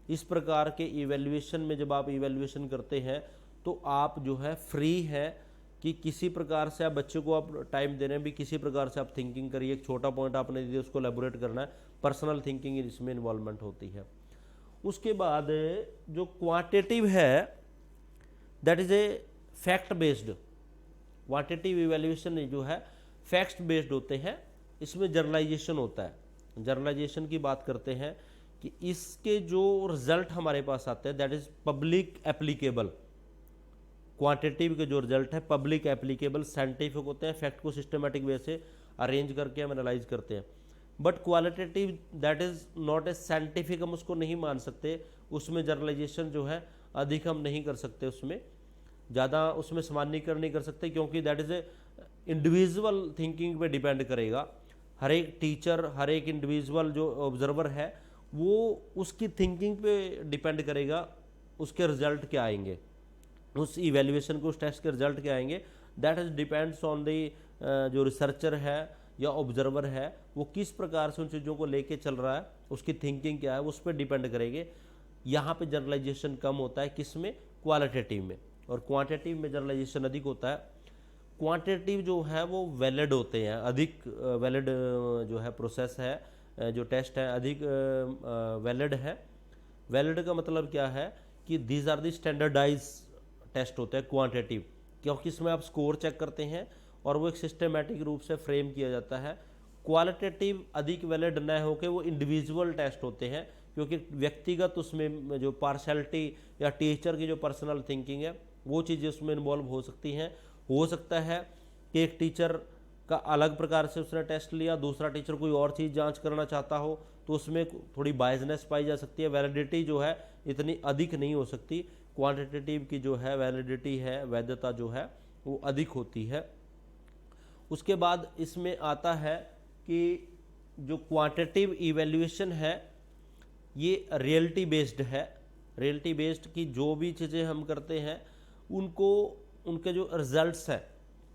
इस प्रकार के इवैल्यूएशन में जब आप इवैल्यूएशन करते हैं तो आप जो है फ्री है कि किसी प्रकार से आप बच्चे को आप टाइम दे रहे हैं भी, किसी प्रकार से आप थिंकिंग करिए, एक छोटा पॉइंट आपने दिया उसको एलैबोरेट करना है, पर्सनल थिंकिंग इसमें इन्वॉल्वमेंट होती है। उसके बाद जो क्वांटिटिव है that is a fact based. Quantitative evaluation जो है फैक्ट बेस्ड होते हैं, इसमें जर्नलाइजेशन होता है। जर्नलाइजेशन की बात करते हैं कि इसके जो रिजल्ट हमारे पास आते हैं that is public applicable. Quantitative के जो रिजल्ट है पब्लिक एप्लीकेबल साइंटिफिक होते हैं, फैक्ट को सिस्टमेटिक वे से अरेंज करके हम एनालाइज करते हैं। But qualitative that is not a scientific, हम उसको नहीं मान सकते, उसमें जर्नलाइजेशन जो है अधिक हम नहीं कर सकते, उसमें ज़्यादा उसमें सामान्यीकरण नहीं कर सकते क्योंकि that is a individual thinking पे डिपेंड करेगा। हर एक टीचर, हर एक इंडिविजुअल जो ऑब्जर्वर है वो उसकी थिंकिंग पे डिपेंड करेगा, उसके रिजल्ट क्या आएंगे, उस इवैल्यूएशन को, उस टेस्ट के रिजल्ट क्या आएंगे, that is depends on the जो रिसर्चर है या ऑब्जर्वर है वो किस प्रकार से उन चीज़ों को लेके चल रहा है, उसकी थिंकिंग क्या है, उस पर डिपेंड करेंगे। यहाँ पे जनरलाइजेशन कम होता है, किसमें, क्वालिटेटिव में, और क्वांटिटिव में जनरलाइजेशन अधिक होता है। क्वांटिटिव जो है वो वैलिड होते हैं, अधिक वैलिड जो है प्रोसेस है, जो टेस्ट है अधिक वैलिड है। वैलिड का मतलब क्या है कि these are the standardise test होते हैं क्वांटिटिव, क्योंकि इसमें आप स्कोर चेक करते हैं और वो एक सिस्टमेटिक रूप से फ्रेम किया जाता है। क्वालिटेटिव अधिक वैलिड न होकर वो इंडिविजुअल टेस्ट होते हैं, क्योंकि व्यक्तिगत उसमें जो पार्शलिटी या टीचर की जो पर्सनल थिंकिंग है वो चीज़ें उसमें इन्वॉल्व हो सकती हैं। हो सकता है कि एक टीचर का अलग प्रकार से उसने टेस्ट लिया, दूसरा टीचर कोई और चीज़ जांच करना चाहता हो तो उसमें थोड़ी बायसनेस पाई जा सकती है, वैलिडिटी जो है इतनी अधिक नहीं हो सकती। क्वांटिटेटिव की जो है वैलिडिटी है, वैधता जो है वो अधिक होती है। उसके बाद इसमें आता है कि जो क्वांटिटेटिव इवैल्यूएशन है ये रियलिटी बेस्ड है। रियलिटी बेस्ड की जो भी चीज़ें हम करते हैं उनको, उनके जो रिजल्ट्स हैं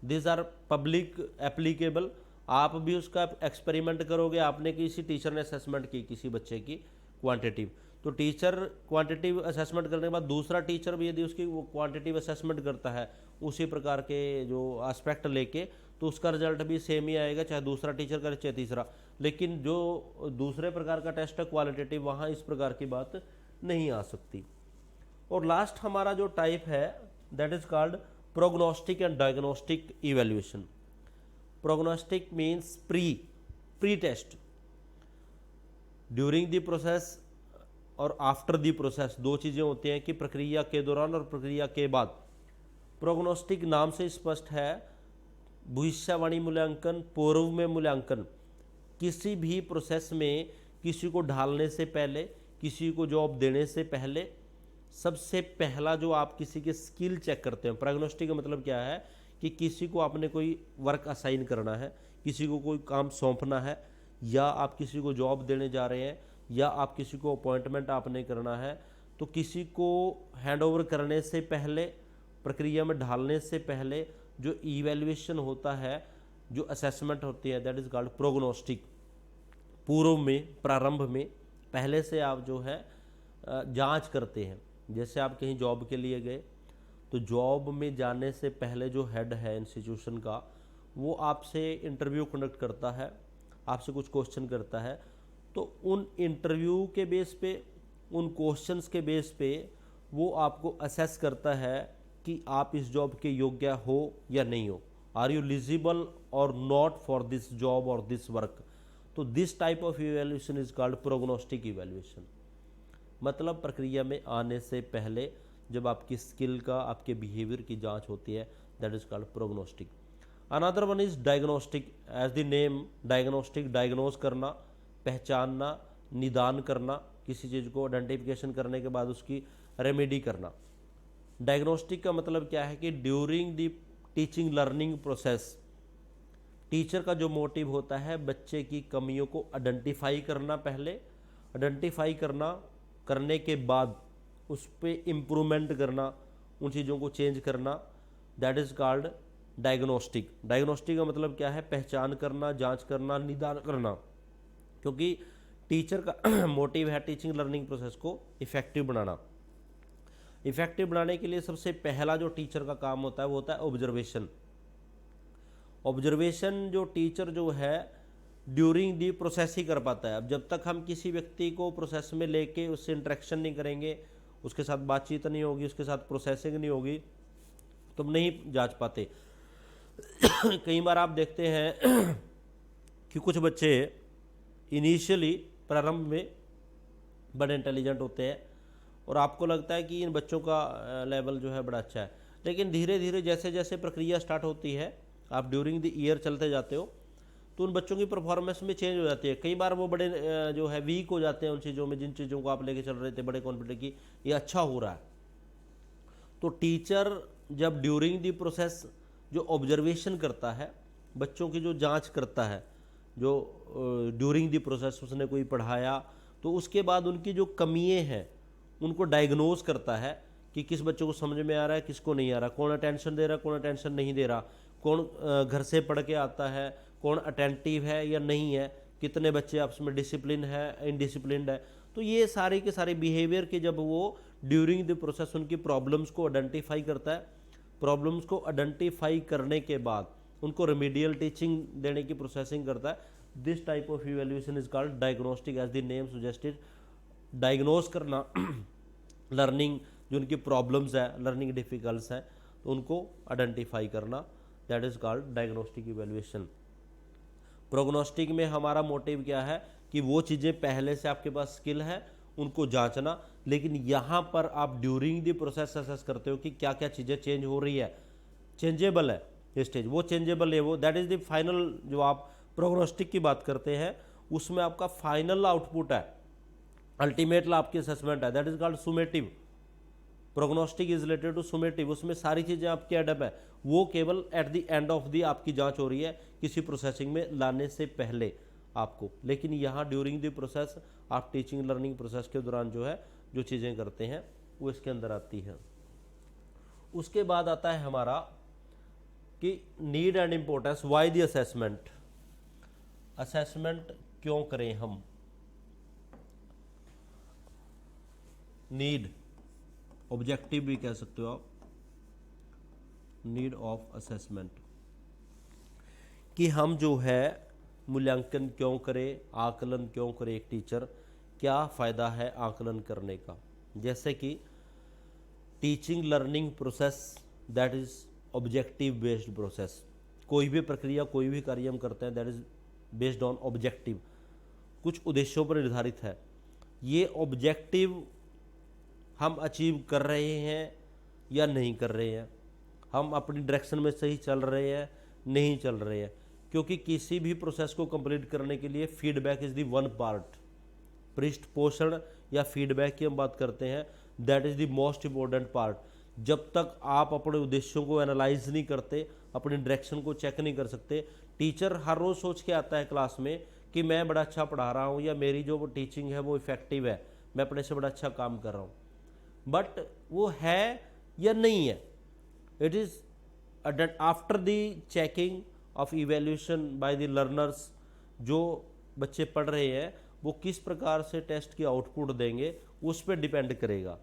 दिस आर पब्लिक एप्लीकेबल। आप भी उसका एक्सपेरिमेंट करोगे, आपने किसी टीचर ने असेसमेंट की किसी बच्चे की क्वांटिटिव, तो टीचर क्वांटिटिव असेसमेंट करने के बाद दूसरा टीचर भी यदि उसकी वो क्वांटिटिव असेसमेंट करता है उसी प्रकार के जो एस्पेक्ट लेके, तो उसका रिजल्ट भी सेम ही आएगा, चाहे दूसरा टीचर करे चाहे तीसरा। लेकिन जो दूसरे प्रकार का टेस्ट है क्वालिटेटिव, वहाँ इस प्रकार की बात नहीं आ सकती। और लास्ट हमारा जो टाइप है that is called prognostic and diagnostic evaluation. Prognostic means pre test, during the process और आफ्टर द प्रोसेस, दो चीज़ें होती हैं कि प्रक्रिया के दौरान और प्रक्रिया के बाद। प्रोग्नोस्टिक नाम से स्पष्ट है, भविष्यवाणी मूल्यांकन, पूर्व में मूल्यांकन। किसी भी प्रोसेस में किसी को ढालने से पहले, किसी को जॉब देने से पहले सबसे पहला जो आप किसी के स्किल चेक करते हैं। प्रोग्नोस्टिक का मतलब क्या है कि किसी को आपने कोई वर्क असाइन करना है, किसी को कोई काम सौंपना है, या आप किसी को जॉब देने जा रहे हैं, या आप किसी को अपॉइंटमेंट आपने करना है, तो किसी को हैंडओवर करने से पहले, प्रक्रिया में ढालने से पहले जो इवैल्यूएशन होता है, जो असेसमेंट होती है दैट इज कॉल्ड प्रोग्नोस्टिक। पूर्व में, प्रारंभ में, पहले से आप जो है जांच करते हैं। जैसे आप कहीं जॉब के लिए गए तो जॉब में जाने से पहले जो हेड है इंस्टीट्यूशन का वो आपसे इंटरव्यू कंडक्ट करता है, आपसे कुछ क्वेश्चन करता है, तो उन इंटरव्यू के बेस पे, उन क्वेश्चंस के बेस पे वो आपको असेस करता है कि आप इस जॉब के योग्य हो या नहीं हो। आर यू एलिजिबल और नॉट फॉर दिस जॉब और दिस वर्क। तो this type of evaluation is called prognostic evaluation. मतलब प्रक्रिया में आने से पहले जब आपकी स्किल का, आपके बिहेवियर की जांच होती है, that is called prognostic. Another one is diagnostic. As the name diagnostic, diagnose करना, पहचानना, निदान करना, किसी चीज़ को आइडेंटिफिकेशन करने के बाद उसकी रेमेडी करना। डायग्नोस्टिक का मतलब क्या है कि during the teaching learning process teacher का जो मोटिव होता है बच्चे की कमियों को आइडेंटिफाई करना, पहले आइडेंटिफाई करने के बाद उस पर इम्प्रूवमेंट करना, उन चीज़ों को चेंज करना, that is called diagnostic. Diagnostic का मतलब क्या है? पहचान करना, जांच करना, निदान करना। क्योंकि टीचर का मोटिव है टीचिंग लर्निंग प्रोसेस को इफेक्टिव बनाना। इफेक्टिव बनाने के लिए सबसे पहला जो टीचर का काम होता है वो होता है ऑब्जर्वेशन। ऑब्जर्वेशन जो टीचर जो है ड्यूरिंग दी प्रोसेस ही कर पाता है। अब जब तक हम किसी व्यक्ति को प्रोसेस में लेके उससे इंटरेक्शन नहीं करेंगे, उसके साथ बातचीत नहीं होगी, उसके साथ प्रोसेसिंग नहीं होगी, तो हम नहीं जांच पाते। कई बार आप देखते हैं कि कुछ बच्चे इनिशियली प्रारंभ में बड़े इंटेलिजेंट होते हैं और आपको लगता है कि इन बच्चों का लेवल जो है बड़ा अच्छा है, लेकिन धीरे धीरे जैसे जैसे प्रक्रिया स्टार्ट होती है, आप ड्यूरिंग द ईयर चलते जाते हो, तो उन बच्चों की परफॉर्मेंस में चेंज हो जाती है। कई बार वो बड़े जो है वीक हो जाते हैं उन चीज़ों में, जिन चीज़ों को आप लेके चल रहे थे बड़े कॉन्फिडेंट की ये अच्छा हो रहा है। तो टीचर जब ड्यूरिंग द प्रोसेस जो ऑब्जर्वेशन करता है, बच्चों की जो जांच करता है, जो ड्यूरिंग द प्रोसेस उसने कोई पढ़ाया, तो उसके बाद उनकी जो कमियाँ हैं उनको डायग्नोज करता है कि किस बच्चों को समझ में आ रहा है, किसको नहीं आ रहा, कौन अटेंशन दे रहा है, कौन अटेंशन नहीं दे रहा, कौन घर से पढ़ के आता है, कौन अटेंटिव है या नहीं है, कितने बच्चे आपस में डिसिप्लिन है, इनडिसिप्लिन्ड है। तो ये सारे के सारे बिहेवियर के जब वो ड्यूरिंग द प्रोसेस उनकी प्रॉब्लम्स को आइडेंटिफाई करता है, प्रॉब्लम्स को आइडेंटिफाई करने के बाद उनको रेमेडियल टीचिंग देने की प्रोसेसिंग करता है, this type of evaluation is called diagnostic. As the name suggested, diagnose करना लर्निंग जो उनकी प्रॉब्लम्स है, लर्निंग डिफिकल्ट्स हैं, तो उनको आइडेंटिफाई करना, that is called diagnostic evaluation. Prognostic में हमारा मोटिव क्या है कि वो चीज़ें पहले से आपके पास स्किल है उनको जांचना, लेकिन यहाँ पर आप ड्यूरिंग द प्रोसेस असेस करते हो कि क्या क्या चीज़ें चेंज हो रही है, चेंजेबल है ये स्टेज, वो चेंजेबल है वो, दैट इज द फाइनल। जो आप प्रोग्नोस्टिक की बात करते हैं उसमें आपका फाइनल आउटपुट है, अल्टीमेट आपकी असेसमेंट है, that is called summative. Prognostic is related to summative, उसमें सारी चीज़ें आपकी एडप है, वो केवल at the end of the आपकी जांच हो रही है किसी प्रोसेसिंग में लाने से पहले आपको। लेकिन यहाँ ड्यूरिंग द प्रोसेस आप टीचिंग लर्निंग प्रोसेस के दौरान जो है जो चीज़ें करते हैं वो इसके अंदर आती हैं। उसके बाद आता है हमारा कि need and importance, why the assessment. Assessment क्यों करें हम? नीड, ऑब्जेक्टिव भी कह सकते हो आप, नीड ऑफ असेसमेंट, कि हम जो है मूल्यांकन क्यों करें, आकलन क्यों करे एक टीचर, क्या फ़ायदा है आकलन करने का। जैसे कि teaching learning process that is objective based process. कोई भी प्रक्रिया, कोई भी कार्य हम करते हैं that is based on objective, कुछ उद्देश्यों पर निर्धारित है। ये ऑब्जेक्टिव हम अचीव कर रहे हैं या नहीं कर रहे हैं, हम अपनी डायरेक्शन में सही चल रहे हैं, नहीं चल रहे हैं। क्योंकि किसी भी प्रोसेस को कंप्लीट करने के लिए feedback is the one part. पृष्ठ पोषण या फीडबैक की हम बात करते हैं, that is the most important part. जब तक आप अपने उद्देश्यों को एनालाइज नहीं करते, अपनी डायरेक्शन को चेक नहीं कर सकते, टीचर हर रोज़ सोच के आता है क्लास में कि मैं बड़ा अच्छा पढ़ा रहा हूँ या मेरी जो टीचिंग है वो इफेक्टिव है, मैं अपने से बड़ा अच्छा काम कर रहा हूँ, बट वो है या नहीं है। It is after the checking of evaluation by the learners, जो बच्चे पढ़ रहे हैं वो किस प्रकार से टेस्ट की आउटपुट देंगे उस पर डिपेंड करेगा,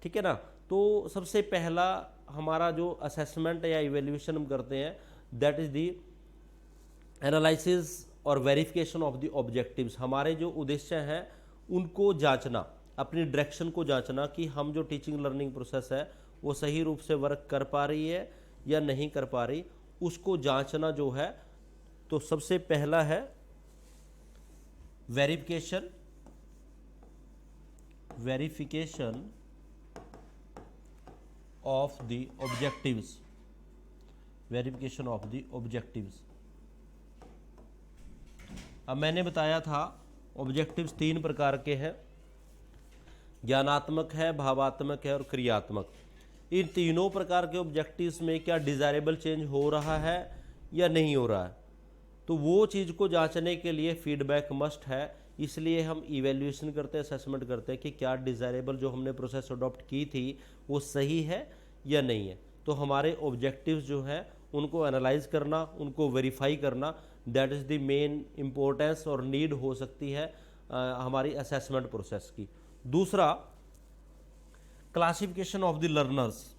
ठीक है ना। तो सबसे पहला हमारा जो असेसमेंट या इवेल्यूशन हम करते हैं दैट इज़ द एनालिसिस और वेरिफिकेशन ऑफ द ऑब्जेक्टिव्स। हमारे जो उद्देश्य हैं उनको जांचना, अपनी डायरेक्शन को जांचना कि हम जो टीचिंग लर्निंग प्रोसेस है वो सही रूप से वर्क कर पा रही है या नहीं कर पा रही, उसको जांचना जो है, तो सबसे पहला है verification of the objectives. Verification of the objectives. अब मैंने बताया था ऑब्जेक्टिव्स 3 प्रकार के हैं, ज्ञानात्मक है, भावात्मक है और क्रियात्मक। इन तीनों प्रकार के ऑब्जेक्टिव्स में क्या डिज़ायरेबल चेंज हो रहा है या नहीं हो रहा है, तो वो चीज़ को जांचने के लिए फीडबैक मस्ट है। इसलिए हम इवैल्यूएशन करते हैं, असेसमेंट करते हैं कि क्या डिज़ायरेबल जो हमने प्रोसेस अडॉप्ट की थी वो सही है या नहीं है। तो हमारे ऑब्जेक्टिव्स जो हैं उनको एनालाइज करना, उनको वेरीफाई करना, that is the main importance और नीड हो सकती है हमारी असेसमेंट प्रोसेस की। दूसरा, classification of the learners.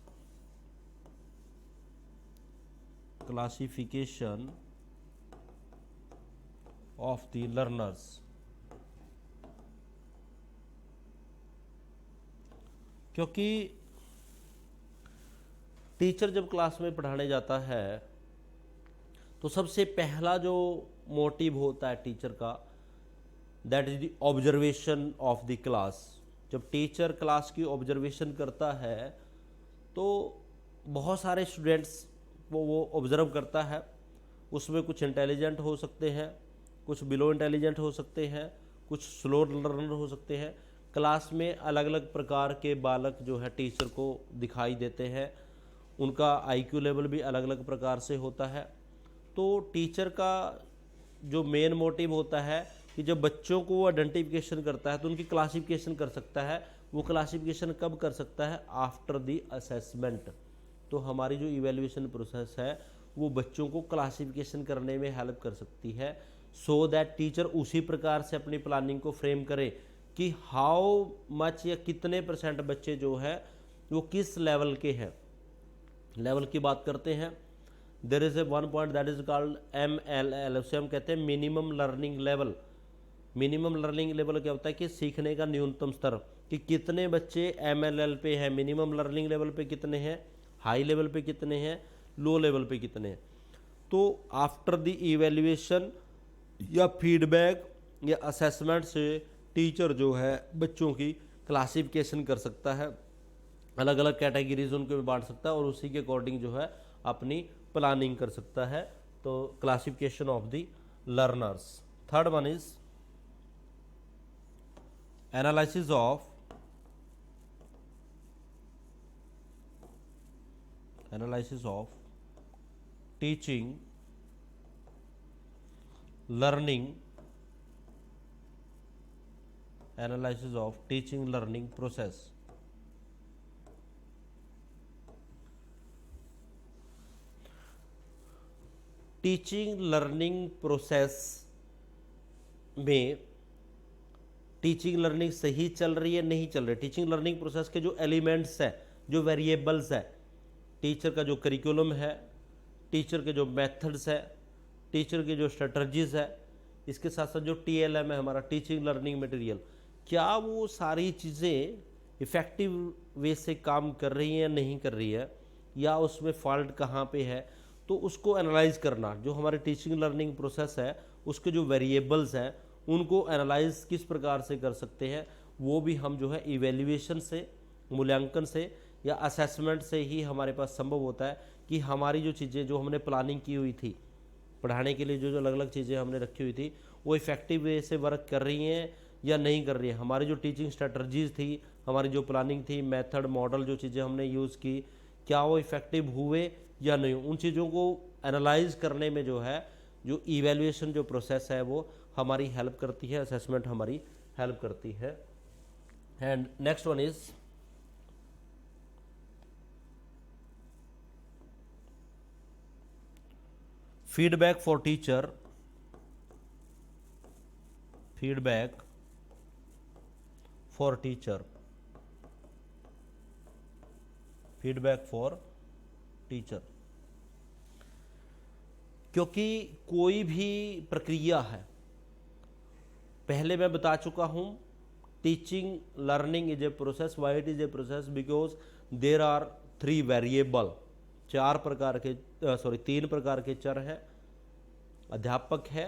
Classification of the learners. क्योंकि टीचर जब क्लास में पढ़ाने जाता है तो सबसे पहला जो मोटिव होता है टीचर का, that is the observation of the class. जब टीचर क्लास की ऑब्जर्वेशन करता है तो बहुत सारे स्टूडेंट्स वो ऑब्जर्व करता है। उसमें कुछ इंटेलिजेंट हो सकते हैं, कुछ बिलो इंटेलिजेंट हो सकते हैं, कुछ स्लो लर्नर हो सकते हैं। क्लास में अलग अलग प्रकार के बालक जो है टीचर को दिखाई देते हैं, उनका आईक्यू लेवल भी अलग अलग प्रकार से होता है। तो टीचर का जो मेन मोटिव होता है कि जब बच्चों को वो आइडेंटिफिकेशन करता है तो उनकी क्लासिफिकेशन कर सकता है। वो क्लासिफिकेशन कब कर सकता है? After the assessment. तो हमारी जो इवैल्यूएशन प्रोसेस है वो बच्चों को क्लासिफिकेशन करने में हेल्प कर सकती है, सो दैट टीचर उसी प्रकार से अपनी प्लानिंग को फ्रेम करे कि हाउ मच या कितने % बच्चे जो है वो किस लेवल के हैं। लेवल की बात करते हैं, there is a one point that is called MLL, उसे हम कहते हैं minimum learning level. Minimum learning level क्या होता है कि सीखने का न्यूनतम स्तर, कि कितने बच्चे MLL पे हैं, मिनिमम लर्निंग लेवल पे कितने हैं, हाई लेवल पे कितने हैं, लो लेवल पे कितने हैं। तो आफ्टर द इवैल्यूएशन या फीडबैक या असेसमेंट से टीचर जो है बच्चों की क्लासिफिकेशन कर सकता है, अलग अलग कैटेगरीज उनको बांट सकता है और उसी के अकॉर्डिंग जो है अपनी प्लानिंग कर सकता है। तो classification of the learners. Third one is analysis of teaching learning, analysis of teaching learning process. Teaching learning process में टीचिंग लर्निंग सही चल रही है नहीं चल रही, टीचिंग लर्निंग प्रोसेस के जो एलिमेंट्स है, जो वेरिएबल्स है, टीचर का जो करिकुलम है, टीचर के जो मेथड्स है, टीचर के जो स्ट्रेटजीज है, इसके साथ साथ जो TLM है हमारा टीचिंग लर्निंग मटेरियल, क्या वो सारी चीज़ें इफ़ेक्टिव वे से काम कर रही हैं या नहीं कर रही है, या उसमें फॉल्ट कहाँ पे है। तो उसको एनालाइज करना, जो हमारे टीचिंग लर्निंग प्रोसेस है उसके जो वेरिएबल्स हैं उनको एनालाइज किस प्रकार से कर सकते हैं, वो भी हम जो है इवैल्यूएशन से, मूल्यांकन से या असेसमेंट से ही हमारे पास संभव होता है कि हमारी जो चीज़ें जो हमने प्लानिंग की हुई थी पढ़ाने के लिए, जो अलग अलग चीज़ें हमने रखी हुई थी वो इफ़ेक्टिव वे से वर्क कर रही हैं या नहीं कर रही है। हमारी जो टीचिंग स्ट्रेटजीज थी, हमारी जो प्लानिंग थी, मेथड मॉडल जो चीज़ें हमने यूज़ की, क्या वो इफ़ेक्टिव हुए या नहीं। उन चीज़ों को एनालाइज करने में जो है जो इवैल्यूएशन जो प्रोसेस है वो हमारी हेल्प करती है, असेसमेंट हमारी हेल्प करती है। And next one is feedback for teacher, feedback for teacher, feedback for teacher. क्योंकि कोई भी प्रक्रिया है, पहले मैं बता चुका हूं, teaching learning is a process. Why it is a process? Because there are 3 variable, तीन प्रकार के चर हैं। अध्यापक है,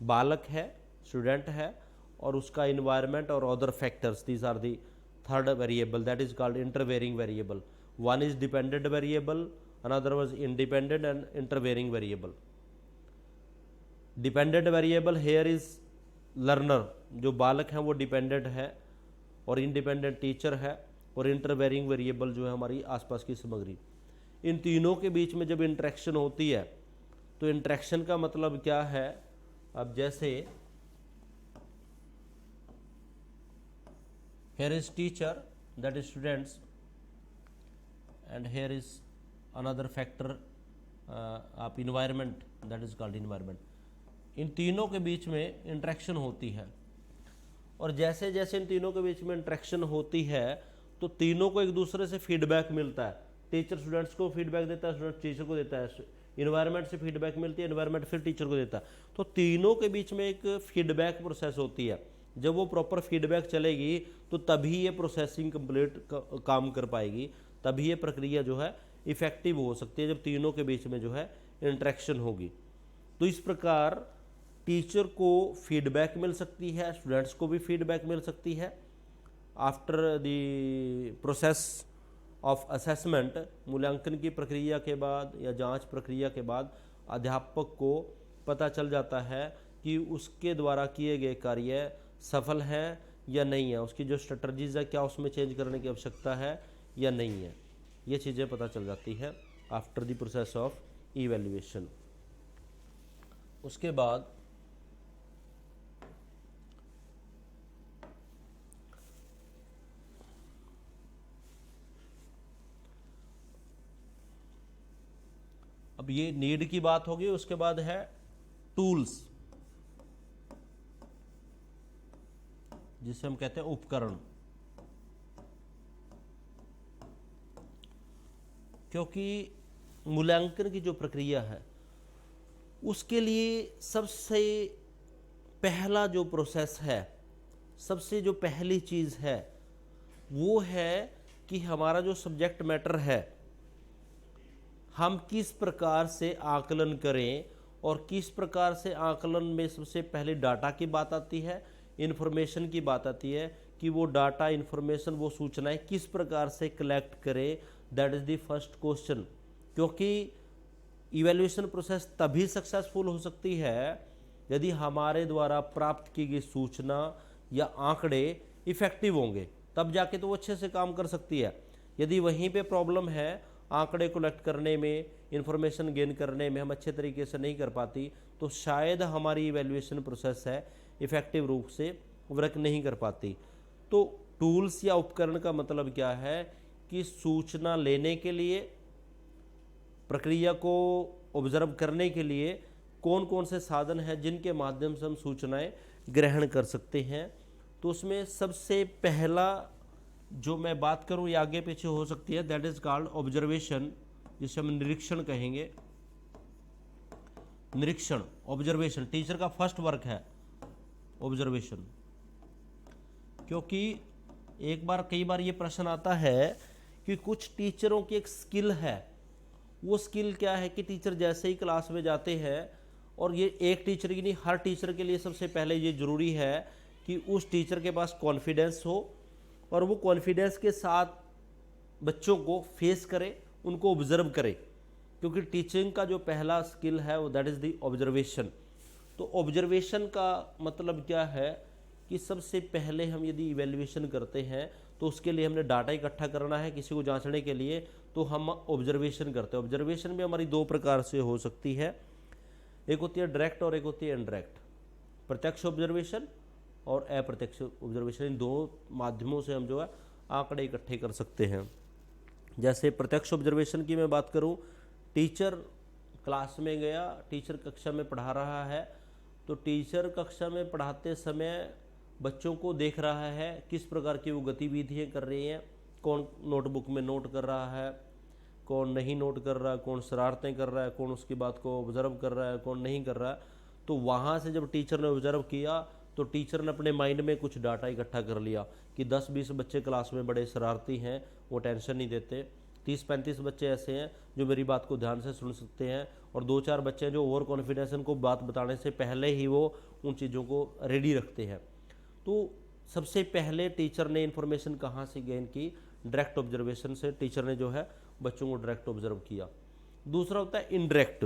बालक है, स्टूडेंट है, और उसका इन्वायरमेंट और other factors. These are the third variable, that is called intervening variable. One is dependent variable, another was independent and intervening variable. Dependent variable here is learner, जो बालक हैं वो डिपेंडेंट है, और इंडिपेंडेंट टीचर है, और इंटरवेयरिंग variable जो है हमारी आसपास की सामग्री। इन तीनों के बीच में जब इंटरेक्शन होती है तो इंटरेक्शन का मतलब क्या है। अब जैसे here is teacher, that is students, and here is another factor of environment, that is called environment। इन तीनों के बीच में इंटरेक्शन होती है, और जैसे जैसे इन तीनों के बीच में इंटरेक्शन होती है तो तीनों को एक दूसरे से फीडबैक मिलता है। टीचर स्टूडेंट्स को फीडबैक देता है, स्टूडेंट टीचर को देता है, इन्वायरमेंट से फीडबैक मिलती है, इन्वायरमेंट फिर टीचर को देता है। तो तीनों के बीच में एक फीडबैक प्रोसेस होती है। जब वो प्रॉपर फीडबैक चलेगी तो तभी ये प्रोसेसिंग कंप्लीट काम कर पाएगी, तभी ये प्रक्रिया जो है इफेक्टिव हो सकती है, जब तीनों के बीच में जो है इंटरेक्शन होगी। तो इस प्रकार टीचर को फीडबैक मिल सकती है, स्टूडेंट्स को भी फीडबैक मिल सकती है। After the process of assessment, मूल्यांकन की प्रक्रिया के बाद या जांच प्रक्रिया के बाद अध्यापक को पता चल जाता है कि उसके द्वारा किए गए कार्य सफल है या नहीं है, उसकी जो स्ट्रेटजीज है क्या उसमें चेंज करने की आवश्यकता है या नहीं है। ये चीज़ें पता चल जाती है after the process of evaluation. उसके बाद अब ये नीड की बात होगी, उसके बाद है टूल्स, जिसे हम कहते हैं उपकरण। क्योंकि मूल्यांकन की जो प्रक्रिया है उसके लिए सबसे पहला जो प्रोसेस है, सबसे जो पहली चीज़ है वो है कि हमारा जो सब्जेक्ट मैटर है हम किस प्रकार से आकलन करें, और किस प्रकार से आकलन में सबसे पहले डाटा की बात आती है, इन्फॉर्मेशन की बात आती है कि वो डाटा, इन्फॉर्मेशन, वो सूचनाएं किस प्रकार से कलेक्ट करें। That is the first question. क्योंकि इवैल्यूएशन प्रोसेस तभी सक्सेसफुल हो सकती है यदि हमारे द्वारा प्राप्त की गई सूचना या आंकड़े इफेक्टिव होंगे, तब जाके तो वो अच्छे से काम कर सकती है। यदि वहीं पे प्रॉब्लम है, आंकड़े कलेक्ट करने में, इंफॉर्मेशन गेन करने में हम अच्छे तरीके से नहीं कर पाती, तो शायद हमारी इवैल्यूएशन प्रोसेस है इफेक्टिव रूप से वर्क नहीं कर पाती। तो टूल्स या उपकरण का मतलब क्या है कि सूचना लेने के लिए, प्रक्रिया को ऑब्जर्व करने के लिए कौन कौन से साधन हैं जिनके माध्यम से हम सूचनाएं ग्रहण कर सकते हैं। तो उसमें सबसे पहला जो मैं बात करूं, ये आगे पीछे हो सकती है, दैट इज कॉल्ड ऑब्जर्वेशन, जिसे हम निरीक्षण कहेंगे। निरीक्षण, ऑब्जर्वेशन टीचर का फर्स्ट वर्क है ऑब्जर्वेशन। क्योंकि कई बार ये प्रश्न आता है कि कुछ टीचरों की एक स्किल है, वो स्किल क्या है कि टीचर जैसे ही क्लास में जाते हैं, और ये एक टीचर की नहीं, हर टीचर के लिए सबसे पहले ये ज़रूरी है कि उस टीचर के पास कॉन्फिडेंस हो, और वो कॉन्फिडेंस के साथ बच्चों को फेस करे, उनको ऑब्जर्व करे। क्योंकि टीचिंग का जो पहला स्किल है वो दैट इज़ द ऑब्जर्वेशन। तो ऑब्जर्वेशन का मतलब क्या है कि सबसे पहले हम यदि इवैल्यूएशन करते हैं तो उसके लिए हमने डाटा इकट्ठा करना है किसी को जांचने के लिए, तो हम ऑब्जर्वेशन करते हैं। ऑब्जर्वेशन भी हमारी दो प्रकार से हो सकती है, एक होती है डायरेक्ट और एक होती है इनडायरेक्ट। प्रत्यक्ष ऑब्जर्वेशन और अप्रत्यक्ष ऑब्जर्वेशन, इन दो माध्यमों से हम जो है आंकड़े इकट्ठे कर सकते हैं। जैसे प्रत्यक्ष ऑब्जर्वेशन की मैं बात करूं, टीचर क्लास में गया, टीचर कक्षा में पढ़ा रहा है, तो टीचर कक्षा में पढ़ाते समय बच्चों को देख रहा है किस प्रकार की वो गतिविधियाँ कर रही हैं, कौन नोटबुक में नोट कर रहा है, कौन नहीं नोट कर रहा है, कौन शरारतें कर रहा है, कौन उसकी बात को ऑब्जर्व कर रहा है, कौन नहीं कर रहा है। तो वहाँ से जब टीचर ने ऑब्जर्व किया तो टीचर ने अपने माइंड में कुछ डाटा इकट्ठा कर लिया कि 10-20 बच्चे क्लास में बड़े शरारती हैं, वो टेंशन नहीं देते, 30-35 बच्चे ऐसे हैं जो मेरी बात को ध्यान से सुन सकते हैं, और 2-4 बच्चे हैं जो ओवर कॉन्फिडेंस, को बात बताने से पहले ही वो उन चीज़ों को रेडी रखते हैं। तो सबसे पहले टीचर ने इन्फॉर्मेशन कहाँ से गेन की? डायरेक्ट ऑब्जर्वेशन से। टीचर ने जो है बच्चों को डायरेक्ट ऑब्जर्व किया। दूसरा होता है इनडायरेक्ट।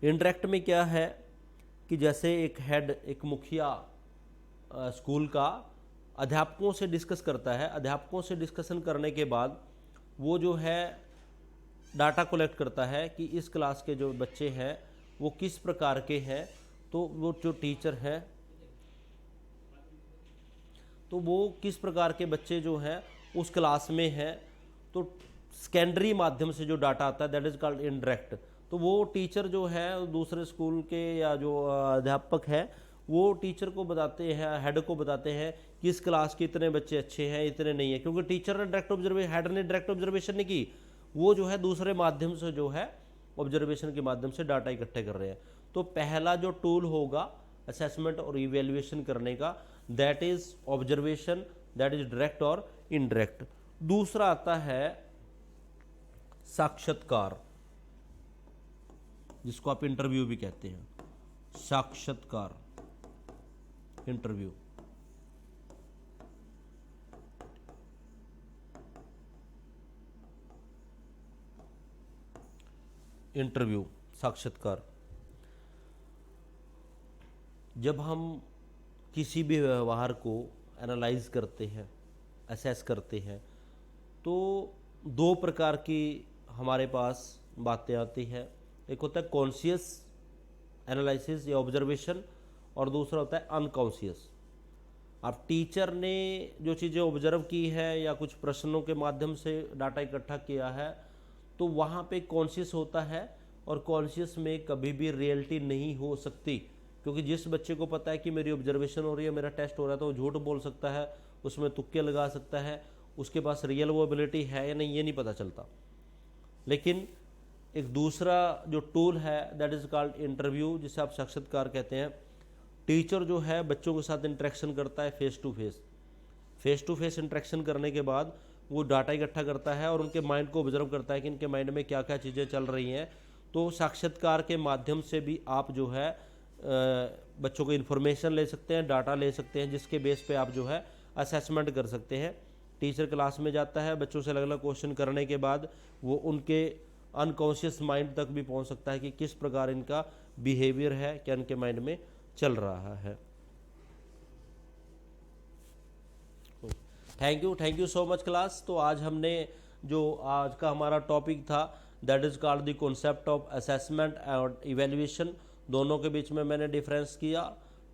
इनडायरेक्ट में क्या है कि जैसे एक हेड, एक मुखिया स्कूल का अध्यापकों से डिस्कस करता है, अध्यापकों से डिस्कशन करने के बाद वो जो है डाटा कलेक्ट करता है कि इस क्लास के जो बच्चे हैं वो किस प्रकार के हैं। तो वो जो टीचर हैं तो वो किस प्रकार के बच्चे जो हैं उस क्लास में हैं, तो सेकेंडरी माध्यम से जो डाटा आता है दैट इज कॉल्ड इनडायरेक्ट। तो वो टीचर जो है दूसरे स्कूल के या जो अध्यापक है वो टीचर को बताते हैं, हेड को बताते हैं कि इस क्लास के इतने बच्चे अच्छे हैं, इतने नहीं है, क्योंकि टीचर ने डायरेक्ट ऑब्जर्वेशन, हेड ने डायरेक्ट ऑब्जर्वेशन नहीं की, वो जो है दूसरे माध्यम से जो है ऑब्जर्वेशन के माध्यम से डाटा इकट्ठे कर रहे हैं। तो पहला जो टूल होगा असेसमेंट और इवेल्युएशन करने का, that is observation, that is direct और इनडायरेक्ट। दूसरा आता है साक्षात्कार, जिसको आप इंटरव्यू भी कहते हैं। साक्षात्कार, इंटरव्यू। इंटरव्यू, साक्षात्कार। जब हम किसी भी व्यवहार को एनालाइज करते हैं, असेस करते हैं, तो दो प्रकार की हमारे पास बातें आती हैं। एक होता है कॉन्शियस एनालिसिस या ऑब्जर्वेशन, और दूसरा होता है अनकॉन्शियस। अब टीचर ने जो चीज़ें ऑब्जर्व की है या कुछ प्रश्नों के माध्यम से डाटा इकट्ठा किया है, तो वहाँ पे कॉन्शियस होता है, और कॉन्शियस में कभी भी रियलिटी नहीं हो सकती, क्योंकि जिस बच्चे को पता है कि मेरी ऑब्जर्वेशन हो रही है, मेरा टेस्ट हो रहा है, तो वो झूठ बोल सकता है, उसमें तुक्के लगा सकता है, उसके पास रियल वो एबिलिटी है या नहीं ये नहीं पता चलता। लेकिन एक दूसरा जो टूल है दैट इज़ कॉल्ड इंटरव्यू, जिसे आप साक्षात्कार कहते हैं। टीचर जो है बच्चों के साथ इंटरेक्शन करता है फेस टू फेस इंटरेक्शन करने के बाद वो डाटा इकट्ठा करता है और उनके माइंड को ऑब्जर्व करता है कि इनके माइंड में क्या क्या चीज़ें चल रही हैं। तो साक्षात्कार के माध्यम से भी आप जो है बच्चों को इन्फॉर्मेशन ले सकते हैं, डाटा ले सकते हैं, जिसके बेस पे आप जो है असेसमेंट कर सकते हैं। टीचर क्लास में जाता है, बच्चों से अलग अलग क्वेश्चन करने के बाद वो उनके अनकॉन्शियस माइंड तक भी पहुंच सकता है कि किस प्रकार इनका बिहेवियर है, क्या इनके माइंड में चल रहा है। Thank you so much class. तो आज हमने जो आज का हमारा टॉपिक था that is called the concept of assessment और इवेल्युएशन। दोनों के बीच में मैंने डिफरेंस किया,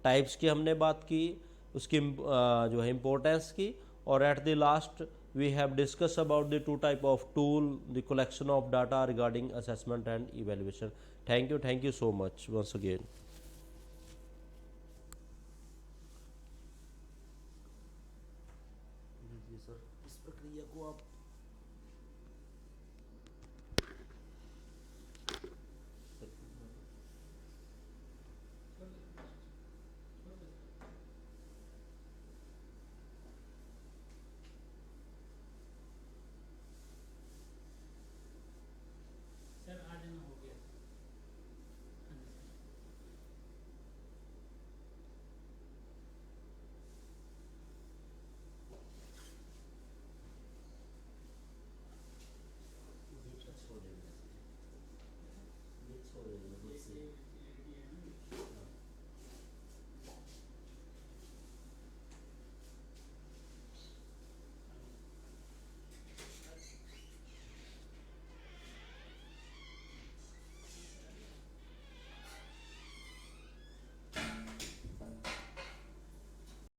टाइप्स की हमने बात की, उसकी जो है इम्पोर्टेंस की, और at the last we have discussed about the two type of tool, the collection of data regarding assessment and evaluation. Thank you so much once again.